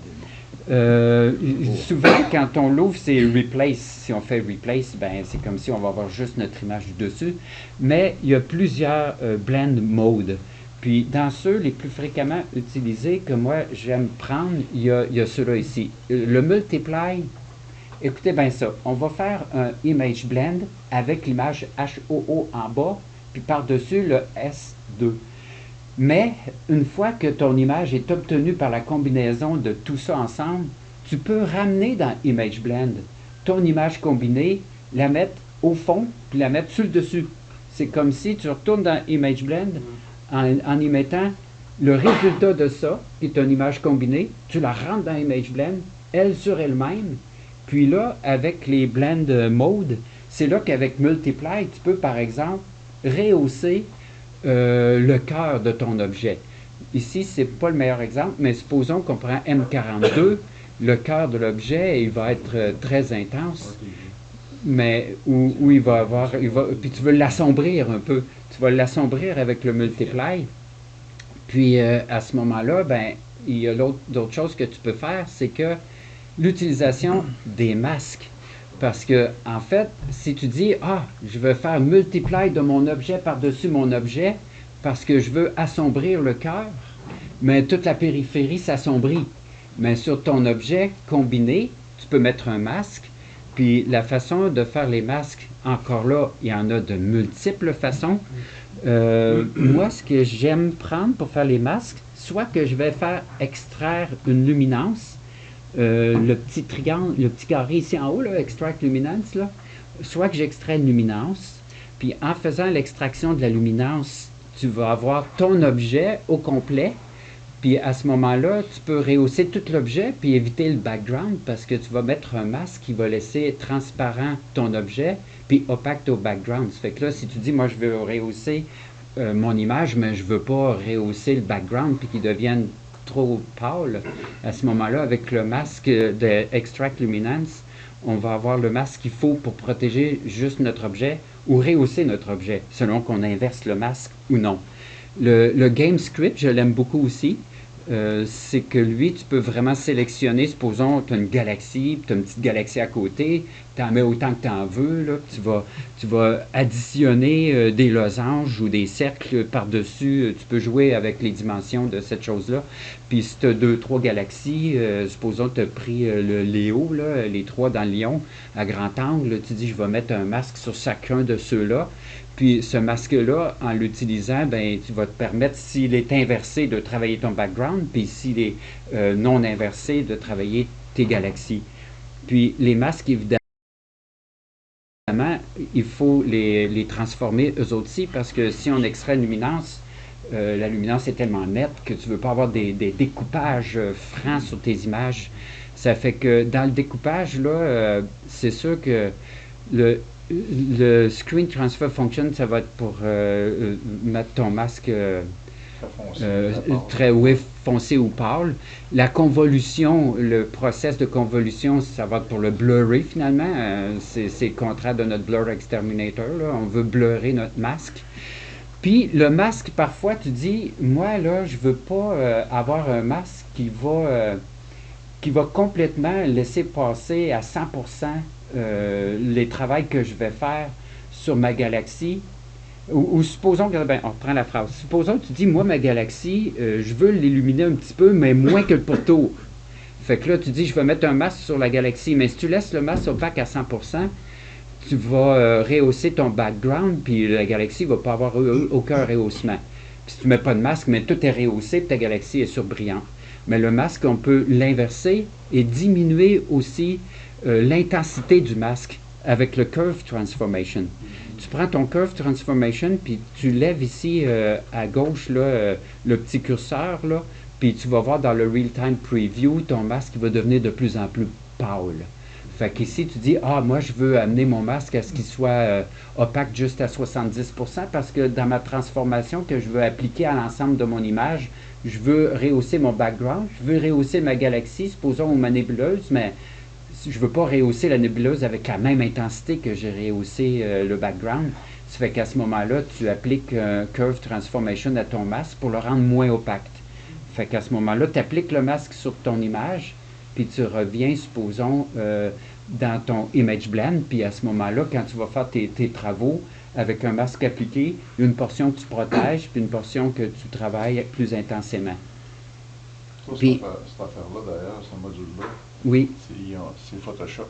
Souvent, quand on l'ouvre, c'est replace. Si on fait replace, ben, c'est comme si on va avoir juste notre image du dessus. Mais il y a plusieurs blend modes. Puis, dans ceux les plus fréquemment utilisés que moi j'aime prendre, il y a ceux-là ici. Le multiply, écoutez bien ça. On va faire un image blend avec l'image HOO en bas, puis par-dessus le S2. Mais, une fois que ton image est obtenue par la combinaison de tout ça ensemble, tu peux ramener dans Image Blend ton image combinée, la mettre au fond, puis la mettre sur le dessus. C'est comme si tu retournes dans Image Blend en y mettant le résultat de ça, qui est une image combinée, tu la rentres dans Image Blend, elle sur elle-même, puis là, avec les Blend Mode, c'est là qu'avec Multiply, tu peux, par exemple, rehausser le cœur de ton objet. Ici, c'est pas le meilleur exemple, mais supposons qu'on prend M42, le cœur de l'objet, il va être très intense, mais où il va avoir, puis tu veux l'assombrir un peu. Tu vas l'assombrir avec le multiply. Puis à ce moment-là, ben, il y a d'autres choses que tu peux faire, c'est que l'utilisation des masques. Parce que, en fait, si tu dis, je veux faire multiply de mon objet par-dessus mon objet, parce que je veux assombrir le cœur, mais toute la périphérie s'assombrit. Mais sur ton objet combiné, tu peux mettre un masque, puis la façon de faire les masques, encore là, il y en a de multiples façons. Moi, ce que j'aime prendre pour faire les masques, soit que je vais faire extraire une luminance, le petit triangle, le petit carré ici en haut, là, extract luminance, là, soit que j'extrais une luminance, puis en faisant l'extraction de la luminance, tu vas avoir ton objet au complet, puis à ce moment-là, tu peux rehausser tout l'objet, puis éviter le background, parce que tu vas mettre un masque qui va laisser transparent ton objet, puis opaque au background. Ça fait que là, si tu dis, moi je veux rehausser mon image, mais je veux pas rehausser le background, puis qu'il devienne trop pâle, à ce moment-là, avec le masque de Extract Luminance, on va avoir le masque qu'il faut pour protéger juste notre objet ou rehausser notre objet, selon qu'on inverse le masque ou non. Le Game Script, je l'aime beaucoup aussi. C'est que lui, tu peux vraiment sélectionner, supposons, tu as une galaxie, tu as une petite galaxie à côté, tu en mets autant que tu en veux, là, tu vas additionner des losanges ou des cercles par-dessus, tu peux jouer avec les dimensions de cette chose-là. Puis si tu as 2-3 galaxies, supposons que tu as pris le Léo, là, les 3 dans le lion, à grand angle, tu dis je vais mettre un masque sur chacun de ceux-là. Puis ce masque-là, en l'utilisant, ben, tu vas te permettre, s'il est inversé, de travailler ton background, puis s'il est non inversé, de travailler tes galaxies. Puis les masques, évidemment, il faut les transformer eux aussi, parce que si on extrait une luminance, la luminance est tellement nette que tu ne veux pas avoir des découpages francs sur tes images. Ça fait que dans le découpage, là, c'est sûr que le Screen Transfer Function, ça va être pour mettre ton masque très foncé ou pâle. La convolution, le process de convolution, ça va être pour le blurry finalement. C'est le contraire de notre Blur Exterminator, là. On veut blurrer notre masque. Puis le masque, parfois, tu dis, moi, là, je veux pas avoir un masque qui va complètement laisser passer à 100% les travaux que je vais faire sur ma galaxie. Ou supposons que, ben, on reprend la phrase, supposons que tu dis, moi, ma galaxie, je veux l'illuminer un petit peu, mais moins que le pourtour. Fait que là, tu dis, je vais mettre un masque sur la galaxie, mais si tu laisses le masque opaque à 100%, tu vas rehausser ton background, puis la galaxie ne va pas avoir aucun rehaussement. Puis si tu ne mets pas de masque, mais tout est rehaussé, puis ta galaxie est surbrillante. Mais le masque, on peut l'inverser et diminuer aussi l'intensité du masque avec le Curve Transformation. Tu prends ton Curve Transformation, puis tu lèves ici à gauche là, le petit curseur, là, puis tu vas voir dans le Real-Time Preview, ton masque va devenir de plus en plus pâle. Fait qu'ici, tu dis, ah, moi, je veux amener mon masque à ce qu'il soit opaque juste à 70% parce que dans ma transformation que je veux appliquer à l'ensemble de mon image, je veux rehausser mon background, je veux rehausser ma galaxie, supposons ma nébuleuse, mais je ne veux pas rehausser la nébuleuse avec la même intensité que j'ai rehaussé le background. Ça fait qu'à ce moment-là, tu appliques Curve Transformation à ton masque pour le rendre moins opaque. Fait qu'à ce moment-là, tu appliques le masque sur ton image, puis tu reviens, supposons, dans ton Image Blend, puis à ce moment-là, quand tu vas faire tes travaux avec un masque appliqué, une portion que tu protèges, puis une portion que tu travailles plus intensément. Ça, Puis, cette affaire-là, d'ailleurs, ce module-là, oui. c'est Photoshop.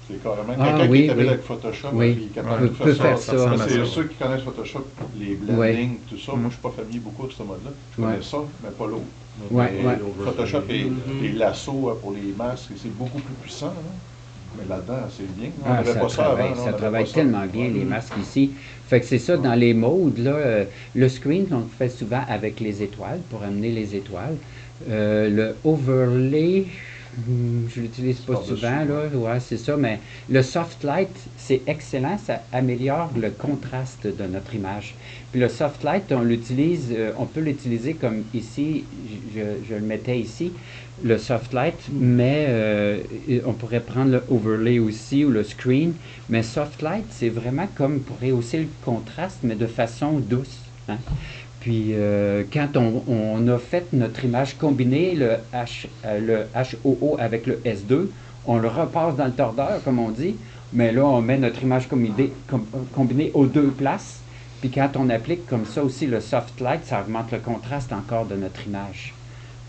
C'est carrément Ah, quelqu'un oui, qui est habile oui. avec Photoshop, Oui. puis qui est capable de peut faire ça. C'est ceux qui connaissent Photoshop, les blending, tout ça. Moi, je ne suis pas familier beaucoup de ce mode-là. Je connais ça, mais pas l'autre. Photoshop et lasso pour les masques, c'est beaucoup plus puissant. Hein? Mais là-dedans, c'est bien. On n'avait pas ça avant. Ça travaille tellement bien, les masques ici. Fait que c'est ça, dans les modes, là, le screen qu'on fait souvent avec les étoiles, pour amener les étoiles. Le overlay, je l'utilise pas souvent, là, ouais, c'est ça, mais le soft light, c'est excellent, ça améliore le contraste de notre image. Puis le soft light, on l'utilise, on peut l'utiliser comme ici, je le mettais ici, le soft light, mais on pourrait prendre le overlay aussi ou le screen, mais soft light, c'est vraiment comme pour rehausser le contraste, mais de façon douce. Hein? Puis, quand on a fait notre image combinée, le HOO avec le S2, on le repasse dans le tordeur, comme on dit, mais là, on met notre image combinée aux deux places. Puis, quand on applique comme ça aussi le soft light, ça augmente le contraste encore de notre image.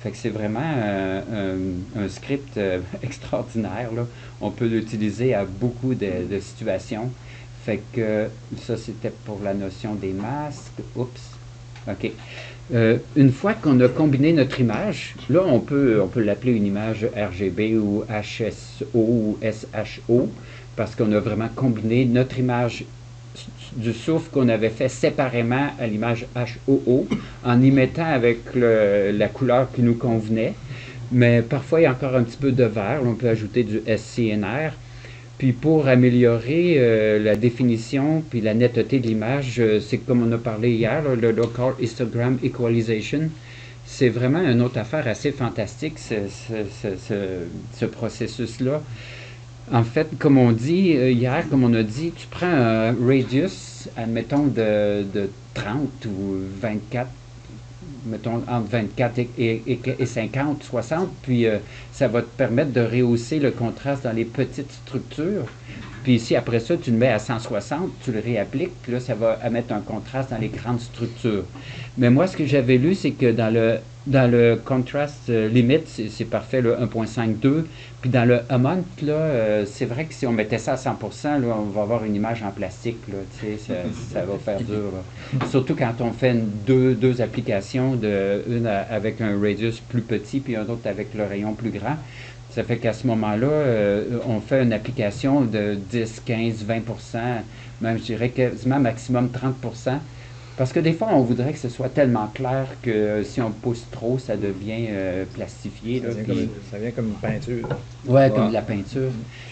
Fait que c'est vraiment un script extraordinaire, là. On peut l'utiliser à beaucoup de situations. Fait que ça, c'était pour la notion des masques. Oups. OK. Une fois qu'on a combiné notre image, là, on peut l'appeler une image RGB ou HSO ou SHO, parce qu'on a vraiment combiné notre image du souffle qu'on avait fait séparément à l'image HOO, en y mettant avec la couleur qui nous convenait. Mais parfois, il y a encore un petit peu de vert. On peut ajouter du SCNR. Puis pour améliorer la définition puis la netteté de l'image, c'est comme on a parlé hier, là, le Local Histogram Equalization. C'est vraiment une autre affaire assez fantastique, ce processus-là. En fait, comme on dit hier, comme on a dit, tu prends un radius, admettons, de 30 ou 24, mettons entre 24 et 50, 60, puis ça va te permettre de rehausser le contraste dans les petites structures. Puis si après ça, tu le mets à 160, tu le réappliques, puis là, ça va mettre un contraste dans les grandes structures. Mais moi, ce que j'avais lu, c'est que dans le contrast limit, c'est parfait, le 1.52, puis dans le amount, là, c'est vrai que si on mettait ça à 100%, là, on va avoir une image en plastique, là, tu sais, ça va faire dur, là. Surtout quand on fait deux applications, une avec un radius plus petit, puis un autre avec le rayon plus grand. Ça fait qu'à ce moment-là, on fait une application de 10, 15, 20%, même je dirais quasiment maximum 30%. Parce que des fois, on voudrait que ce soit tellement clair que si on pousse trop, ça devient plastifié. Là, ça vient comme une peinture. Oui, comme de la peinture.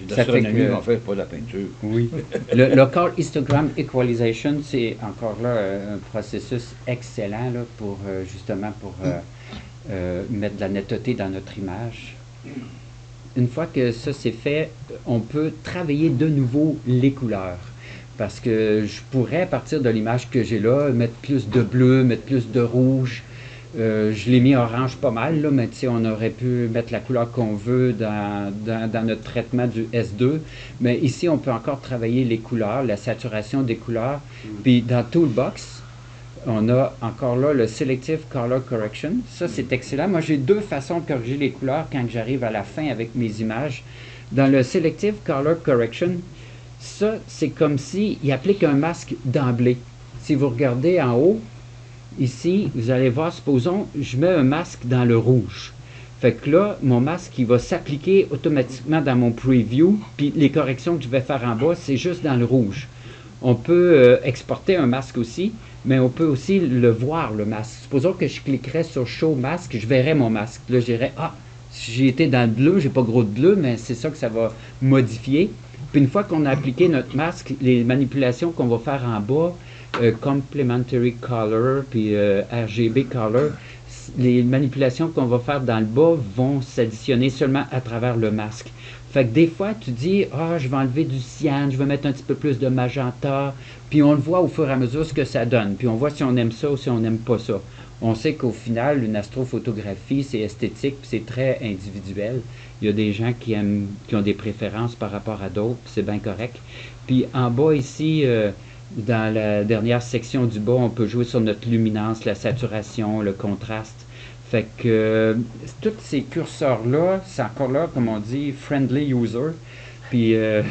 Ça fait que on fait pas de la peinture. Oui. Le Local Histogram Equalization, c'est encore là un processus excellent là, pour justement pour mettre de la netteté dans notre image. Une fois que ça c'est fait, on peut travailler de nouveau les couleurs. Parce que je pourrais, à partir de l'image que j'ai là, mettre plus de bleu, mettre plus de rouge. Je l'ai mis orange pas mal, là, mais on aurait pu mettre la couleur qu'on veut dans notre traitement du S2. Mais ici, on peut encore travailler les couleurs, la saturation des couleurs. Puis dans Toolbox, on a encore là le Selective Color Correction. Ça, c'est excellent. Moi, j'ai deux façons de corriger les couleurs quand j'arrive à la fin avec mes images. Dans le Selective Color Correction, ça, c'est comme s'il applique un masque d'emblée. Si vous regardez en haut, ici, vous allez voir, supposons, je mets un masque dans le rouge. Fait que là, mon masque, il va s'appliquer automatiquement dans mon preview, puis les corrections que je vais faire en bas, c'est juste dans le rouge. On peut exporter un masque aussi, mais on peut aussi le voir, le masque. Supposons que je cliquerais sur Show Masque, je verrais mon masque. Là, je dirais, ah, j'ai été dans le bleu, j'ai pas gros de bleu, mais c'est ça que ça va modifier. Puis une fois qu'on a appliqué notre masque, les manipulations qu'on va faire en bas, Complementary Color, puis RGB Color, les manipulations qu'on va faire dans le bas vont s'additionner seulement à travers le masque. Fait que des fois, tu dis, ah, je vais enlever du cyan, je vais mettre un petit peu plus de magenta, puis on le voit au fur et à mesure ce que ça donne. Puis on voit si on aime ça ou si on n'aime pas ça. On sait qu'au final, une astrophotographie, c'est esthétique, puis c'est très individuel. Il y a des gens qui ont des préférences par rapport à d'autres, puis c'est bien correct. Puis en bas ici, dans la dernière section du bas, on peut jouer sur notre luminance, la saturation, le contraste. Fait que tous ces curseurs-là, c'est encore là, comme on dit, friendly user. Puis il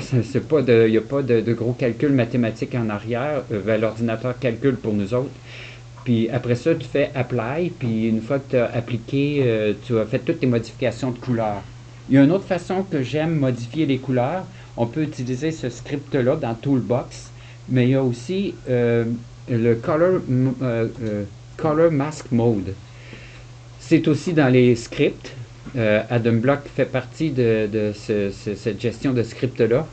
n'y a pas de gros calculs mathématiques en arrière. L'ordinateur calcule pour nous autres. Puis après ça, tu fais Apply, puis une fois que tu as appliqué, tu as fait toutes tes modifications de couleurs. Il y a une autre façon que j'aime modifier les couleurs. On peut utiliser ce script-là dans Toolbox, mais il y a aussi le Color Mask Mode. C'est aussi dans les scripts. AdamBlock fait partie de cette gestion de script-là.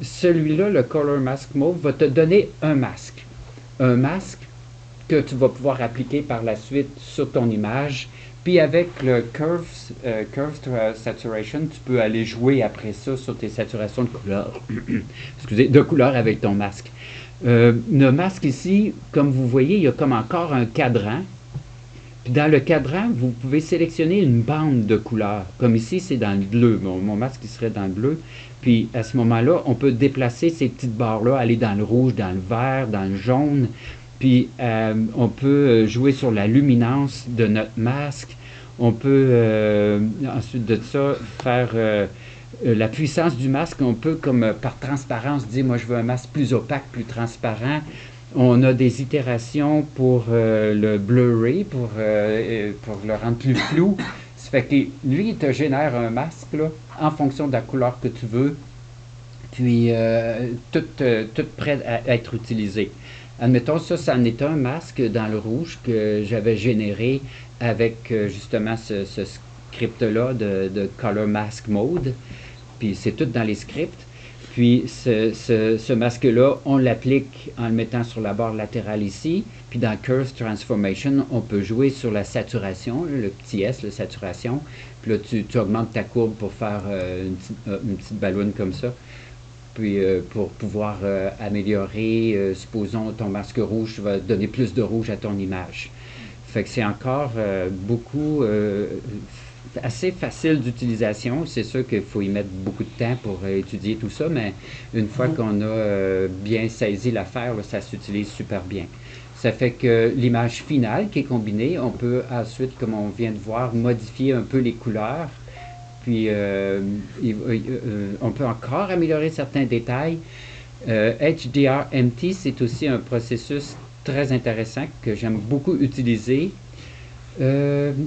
Celui-là, le Color Mask Mode, va te donner un masque. Un masque que tu vas pouvoir appliquer par la suite sur ton image. Puis avec le Curve Saturation, tu peux aller jouer après ça sur tes saturations de couleurs. Excusez, de couleurs avec ton masque. Le masque ici, comme vous voyez, il y a comme encore un cadran. Puis dans le cadran, vous pouvez sélectionner une bande de couleurs. Comme ici, c'est dans le bleu. Mon masque, il serait dans le bleu. Puis à ce moment-là, on peut déplacer ces petites barres-là, aller dans le rouge, dans le vert, dans le jaune. Puis on peut jouer sur la luminance de notre masque. On peut ensuite de ça faire la puissance du masque. On peut comme par transparence dire, moi je veux un masque plus opaque, plus transparent. On a des itérations pour le blurry, pour le rendre plus flou. Ça fait que lui, il te génère un masque là, en fonction de la couleur que tu veux. Puis tout prêt à être utilisé. Admettons, ça en est un masque dans le rouge que j'avais généré avec justement ce script-là de Color Mask Mode. Puis c'est tout dans les scripts. Puis ce masque-là, on l'applique en le mettant sur la barre latérale ici. Puis dans Curve Transformation, on peut jouer sur la saturation, le petit S, la saturation. Puis là, tu augmentes ta courbe pour faire une petite balloune comme ça. Puis pour pouvoir améliorer, supposons ton masque rouge va donner plus de rouge à ton image. Fait que c'est encore assez facile d'utilisation. C'est sûr qu'il faut y mettre beaucoup de temps pour étudier tout ça, mais une fois qu'on a bien saisi l'affaire, ça s'utilise super bien. Ça fait que l'image finale qui est combinée, on peut ensuite, comme on vient de voir, modifier un peu les couleurs. Puis, on peut encore améliorer certains détails. HDR-MT, c'est aussi un processus très intéressant que j'aime beaucoup utiliser.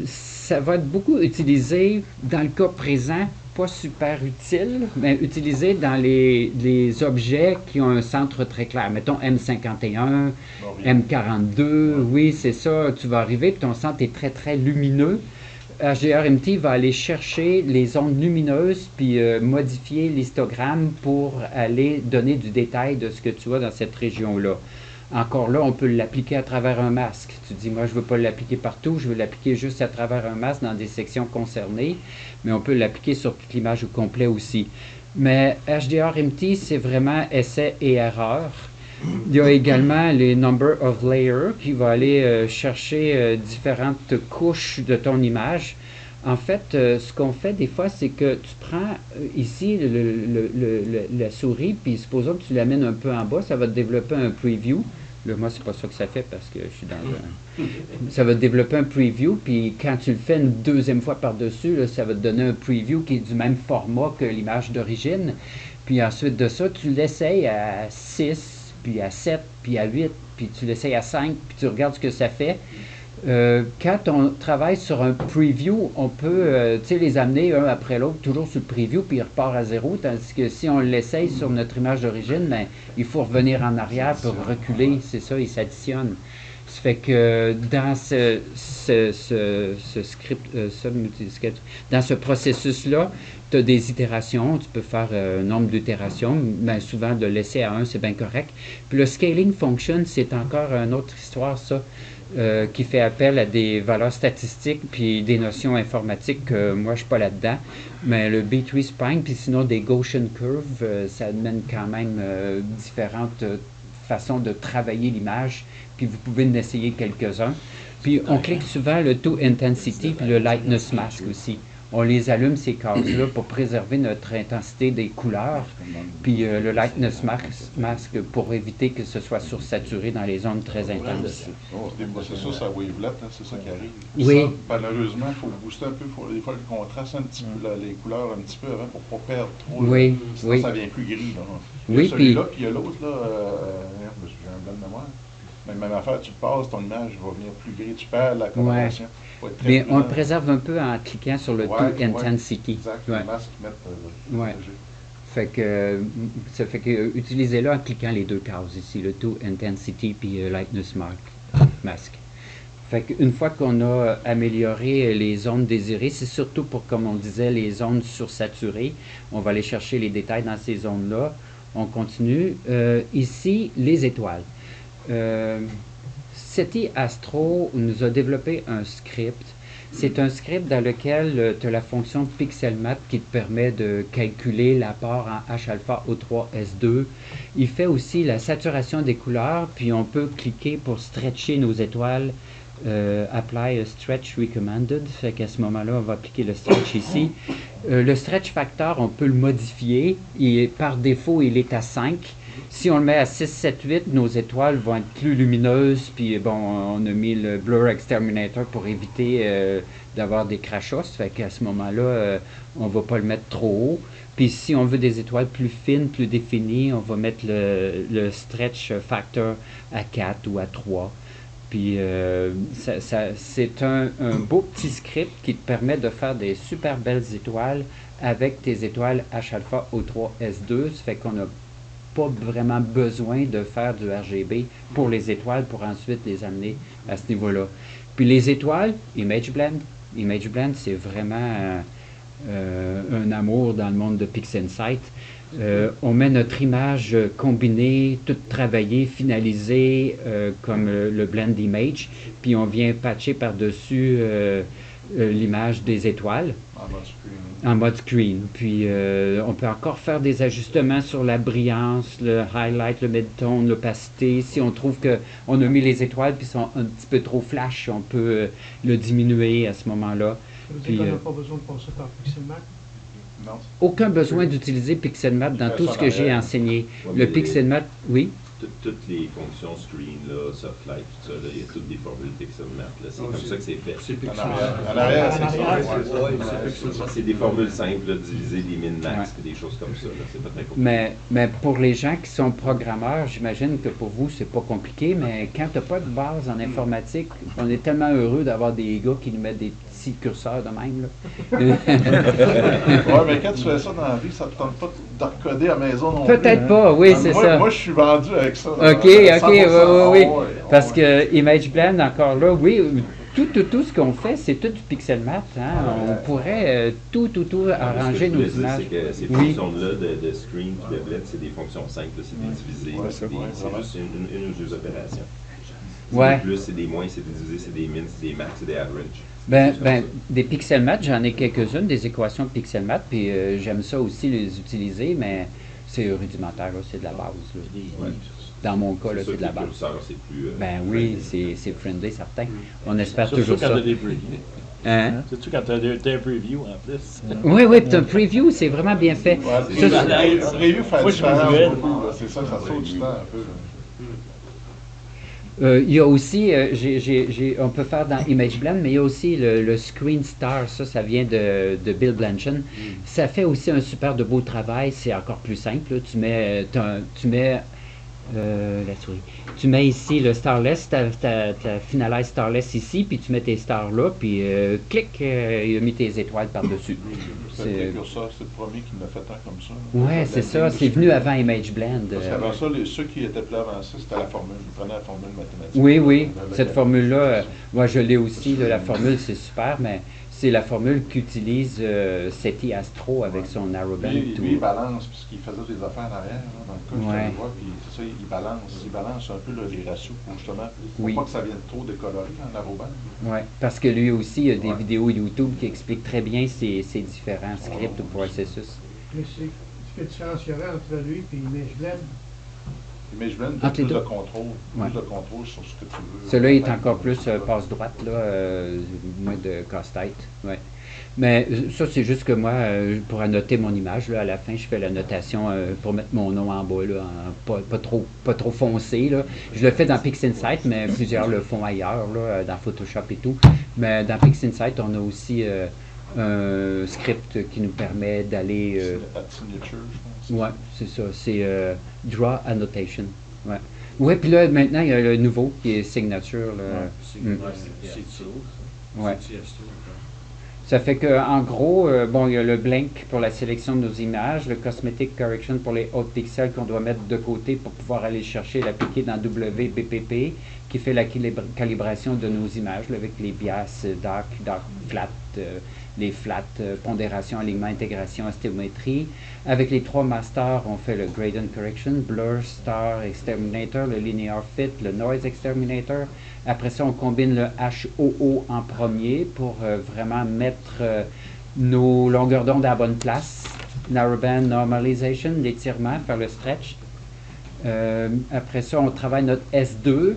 Ça va être beaucoup utilisé dans le cas présent, pas super utile, mais utilisé dans les objets qui ont un centre très clair. Mettons M51, M42, oui, c'est ça. Tu vas arriver, puis ton centre est très, très lumineux. HDR-MT va aller chercher les ondes lumineuses puis modifier l'histogramme pour aller donner du détail de ce que tu vois dans cette région-là. Encore là, on peut l'appliquer à travers un masque. Tu dis, moi, je ne veux pas l'appliquer partout, je veux l'appliquer juste à travers un masque dans des sections concernées, mais on peut l'appliquer sur toute l'image au complet aussi. Mais HDR-MT, c'est vraiment essai et erreur. Il y a également les number of layers qui va aller chercher différentes couches de ton image. En fait, ce qu'on fait des fois, c'est que tu prends ici la souris, puis supposons que tu l'amènes un peu en bas, ça va te développer un preview. Là, moi, c'est pas ça que ça fait parce que je suis dans un... Ça va te développer un preview, puis quand tu le fais une deuxième fois par-dessus, là, ça va te donner un preview qui est du même format que l'image d'origine. Puis ensuite de ça, tu l'essayes à 6, puis à 7, puis à 8, puis tu l'essayes à 5, puis tu regardes ce que ça fait. Quand on travaille sur un preview, on peut les amener un après l'autre, toujours sur le preview, puis il repart à zéro, tandis que si on l'essaye sur notre image d'origine, ben, il faut revenir en arrière pour reculer, c'est ça, il s'additionne. Ça fait que dans ce script, dans ce processus-là, tu as des itérations, tu peux faire un nombre d'itérations, mais souvent de laisser à 1, c'est bien correct. Puis le scaling function, c'est encore une autre histoire, ça. Qui fait appel à des valeurs statistiques puis des notions informatiques. Moi, je ne suis pas là-dedans. Mais le B3 Spline, puis sinon des Gaussian Curves, ça amène quand même différentes façons de travailler l'image. Puis vous pouvez en essayer quelques-uns. Puis on clique souvent le To Intensity puis le Lightness Mask aussi. On les allume, ces cases-là, pour préserver notre intensité des couleurs. Puis le Lightness Mask pour éviter que ce soit sursaturé dans les zones très intenses. C'est ça, ça wavelet, hein, c'est ça qui arrive. Oui. Ça, malheureusement, il faut booster un peu, il faut des fois le contraste un petit peu, les couleurs un petit peu avant pour ne pas perdre trop. Oui, sinon, oui. ça devient plus gris. Là. Oui, il y a celui-là, puis il y a l'autre, là, j'ai un blanc de mémoire. Mais même affaire, tu passes, ton image va venir plus gris, tu perds la coloration. Ouais. Mais on le préserve un peu en cliquant sur le To Intensity. Exact, ouais. Les masques mettent Fait que, ça fait que utilisez-le en cliquant les deux cases ici, le To Intensity puis Lightness Mask. Fait qu'une fois qu'on a amélioré les zones désirées, c'est surtout pour, comme on disait, les zones sursaturées. On va aller chercher les détails dans ces zones-là. On continue. Ici, les étoiles. SETI Astro nous a développé un script. C'est un script dans lequel tu as la fonction PixelMath qui te permet de calculer l'apport en H-alpha O3S2. Il fait aussi la saturation des couleurs, puis on peut cliquer pour stretcher nos étoiles. Apply a stretch recommended. Fait qu'à ce moment-là, on va appliquer le stretch ici. Le stretch factor, on peut le modifier. Par défaut, il est à 5. Si on le met à 6, 7, 8, nos étoiles vont être plus lumineuses. Puis bon, on a mis le Blur Exterminator pour éviter d'avoir des crachats. Fait qu'à ce moment-là, on ne va pas le mettre trop haut. Puis si on veut des étoiles plus fines, plus définies, on va mettre le stretch factor à 4 ou à 3. Puis c'est un beau petit script qui te permet de faire des super belles étoiles avec tes étoiles H-alpha O3S2. Ça fait qu'on n'a pas vraiment besoin de faire du RGB pour les étoiles pour ensuite les amener à ce niveau-là. Puis les étoiles, Image Blend. Image Blend, c'est vraiment un amour dans le monde de PixInsight. On met notre image combinée, toute travaillée, finalisée, comme le blend image, puis on vient patcher par-dessus l'image des étoiles en mode screen. Puis on peut encore faire des ajustements sur la brillance, le highlight, le mid-tone, l'opacité. Si on trouve qu'on a mis les étoiles puis sont un petit peu trop flash, on peut le diminuer à ce moment-là. Ça veut dire qu'on n'a pas besoin de passer par PixelMath? Non. Aucun besoin d'utiliser PixelMath dans tout ce que j'ai enseigné. Le PixelMath, oui. Toutes les fonctions screen, là, Softlight, tout ça, il y a toutes des formules PixelMath. C'est comme ça que c'est fait. C'est En arrière, c'est ça. C'est des formules simples, là, diviser des min-max, des choses comme ça. C'est pas très compliqué. Mais pour les gens qui sont programmeurs, j'imagine que pour vous, c'est pas compliqué, mais quand tu n'as pas de base en informatique, on est tellement heureux d'avoir des gars qui nous mettent des petits curseurs de même. Là. Oui, mais quand tu fais ça dans la vie, ça ne te tente pas de recoder à la maison non plus. Peut-être pas, oui, c'est ça. Moi, je suis vendu avec ça. OK, oui. Parce que Image Blend, encore là, oui, tout ce qu'on fait, c'est tout du PixelMath. Hein? On pourrait tout arranger nos images. C'est que ces fonctions-là de screen et de blend, c'est des fonctions simples, c'est des divisés, c'est juste une ou deux opérations. C'est des plus, c'est des moins, c'est des divisés, c'est des min, c'est des max, c'est des average. Des PixelMath, j'en ai quelques-unes, des équations de PixelMath, puis j'aime ça aussi les utiliser, mais c'est rudimentaire, là, c'est de la base. Là. Dans mon cas, c'est de la base. C'est plus, ben oui, c'est friendly, certain. On espère toujours ça. Hein? C'est-tu quand tu as des previews en plus? Oui, oui, puis un preview, c'est vraiment bien fait. Ouais, le preview fait différence. C'est ça, ça saute du temps un peu. Il y a aussi, on peut faire dans Image Blend, mais il y a aussi le Screen Star, ça vient de Bill Blanchard. Ça fait aussi un super de beau travail, c'est encore plus simple. Là. Tu mets la souris. Tu mets ici le Starless, ta Finalize Starless ici, puis tu mets tes stars là, puis clic, il a mis tes étoiles par-dessus. C'est le premier qui m'a fait un comme ça. Oui, c'est ça. C'est venu avant Image Blend. Parce qu'avant ça, ceux qui étaient plus avancés, c'était la formule. Ils prenaient la formule mathématique. Oui, oui. Cette formule-là, moi je l'ai aussi. La formule, c'est super, mais c'est la formule qu'utilise SETI Astro avec son narrowband. Lui, il balance, puisqu'il faisait des affaires en arrière, là, dans le cas, je te vois, puis c'est ça, il balance un peu là, les ratios pour justement, pour pas que ça vienne trop décoloré en narrowband. Oui, parce que lui aussi, il y a des vidéos YouTube qui expliquent très bien ces différents scripts ou processus. Mais ce que différencierait entre lui et Image Blend? Image Blend, tu as plus de contrôle sur ce que tu veux. Celui-là est encore plus passe-droite, moins de casse-tête. Ouais. Mais ça, c'est juste que moi, pour annoter mon image, là, à la fin, je fais la notation pour mettre mon nom en bas, là, pas trop foncé. Là. Je le fais dans PixInsight, mais plusieurs le font ailleurs, là, dans Photoshop et tout. Mais dans PixInsight, on a aussi un script qui nous permet d'aller... c'est la signature, je pense. Oui, c'est ça. C'est Draw Annotation. Ouais. Oui, puis là, maintenant, il y a le nouveau qui est Signature. Ouais. Ça fait qu'en gros, bon, il y a le Blink pour la sélection de nos images, le Cosmetic Correction pour les hautes pixels qu'on doit mettre de côté pour pouvoir aller chercher, l'appliquer dans WBPP, qui fait la calibration de nos images, là, avec les bias, dark, flat, les flats, pondération, alignement, intégration, astéométrie. Avec les 3 masters, on fait le Gradient Correction, Blur, Star, Exterminator, le Linear Fit, le Noise Exterminator. Après ça, on combine le HOO en premier pour vraiment mettre nos longueurs d'onde à la bonne place. Narrowband Normalization, l'étirement, faire le stretch. Après ça, on travaille notre S2,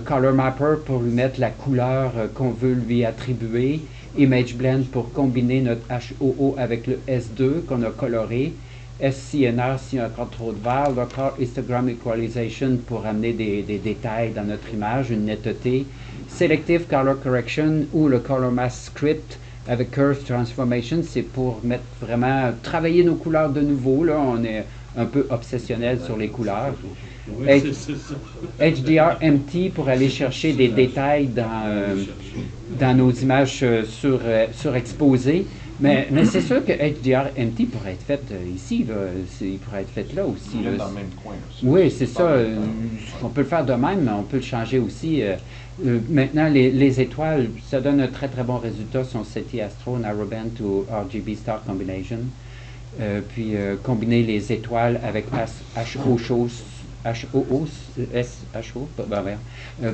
Color Mapper pour lui mettre la couleur qu'on veut lui attribuer. Image Blend pour combiner notre HOO avec le S2 qu'on a coloré. SCNR s'il y a encore trop de vert. Local Histogram Equalization pour amener des détails dans notre image, une netteté. Selective Color Correction ou le Color Mask Script avec Curve Transformation, c'est pour mettre vraiment, travailler nos couleurs de nouveau. Là, on est un peu obsessionnel sur les couleurs. HDR-MT pour aller chercher des détails dans nos images surexposées. Mais c'est sûr que HDR-MT pourrait être fait ici, là. Il pourrait être fait là aussi. Là. Dans le même coin. Oui, c'est ça. On peut le faire de même, mais on peut le changer aussi. Maintenant, les étoiles, ça donne un très très bon résultat sur SETI Astro, Narrowband ou RGB Star Combination. Puis combiner les étoiles avec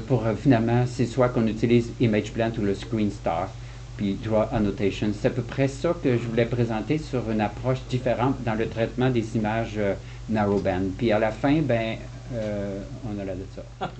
pour finalement, c'est soit qu'on utilise Image Blend ou le Screen Star, puis Draw Annotation. C'est à peu près ça que je voulais présenter sur une approche différente dans le traitement des images narrowband. Puis à la fin, on a là de ça.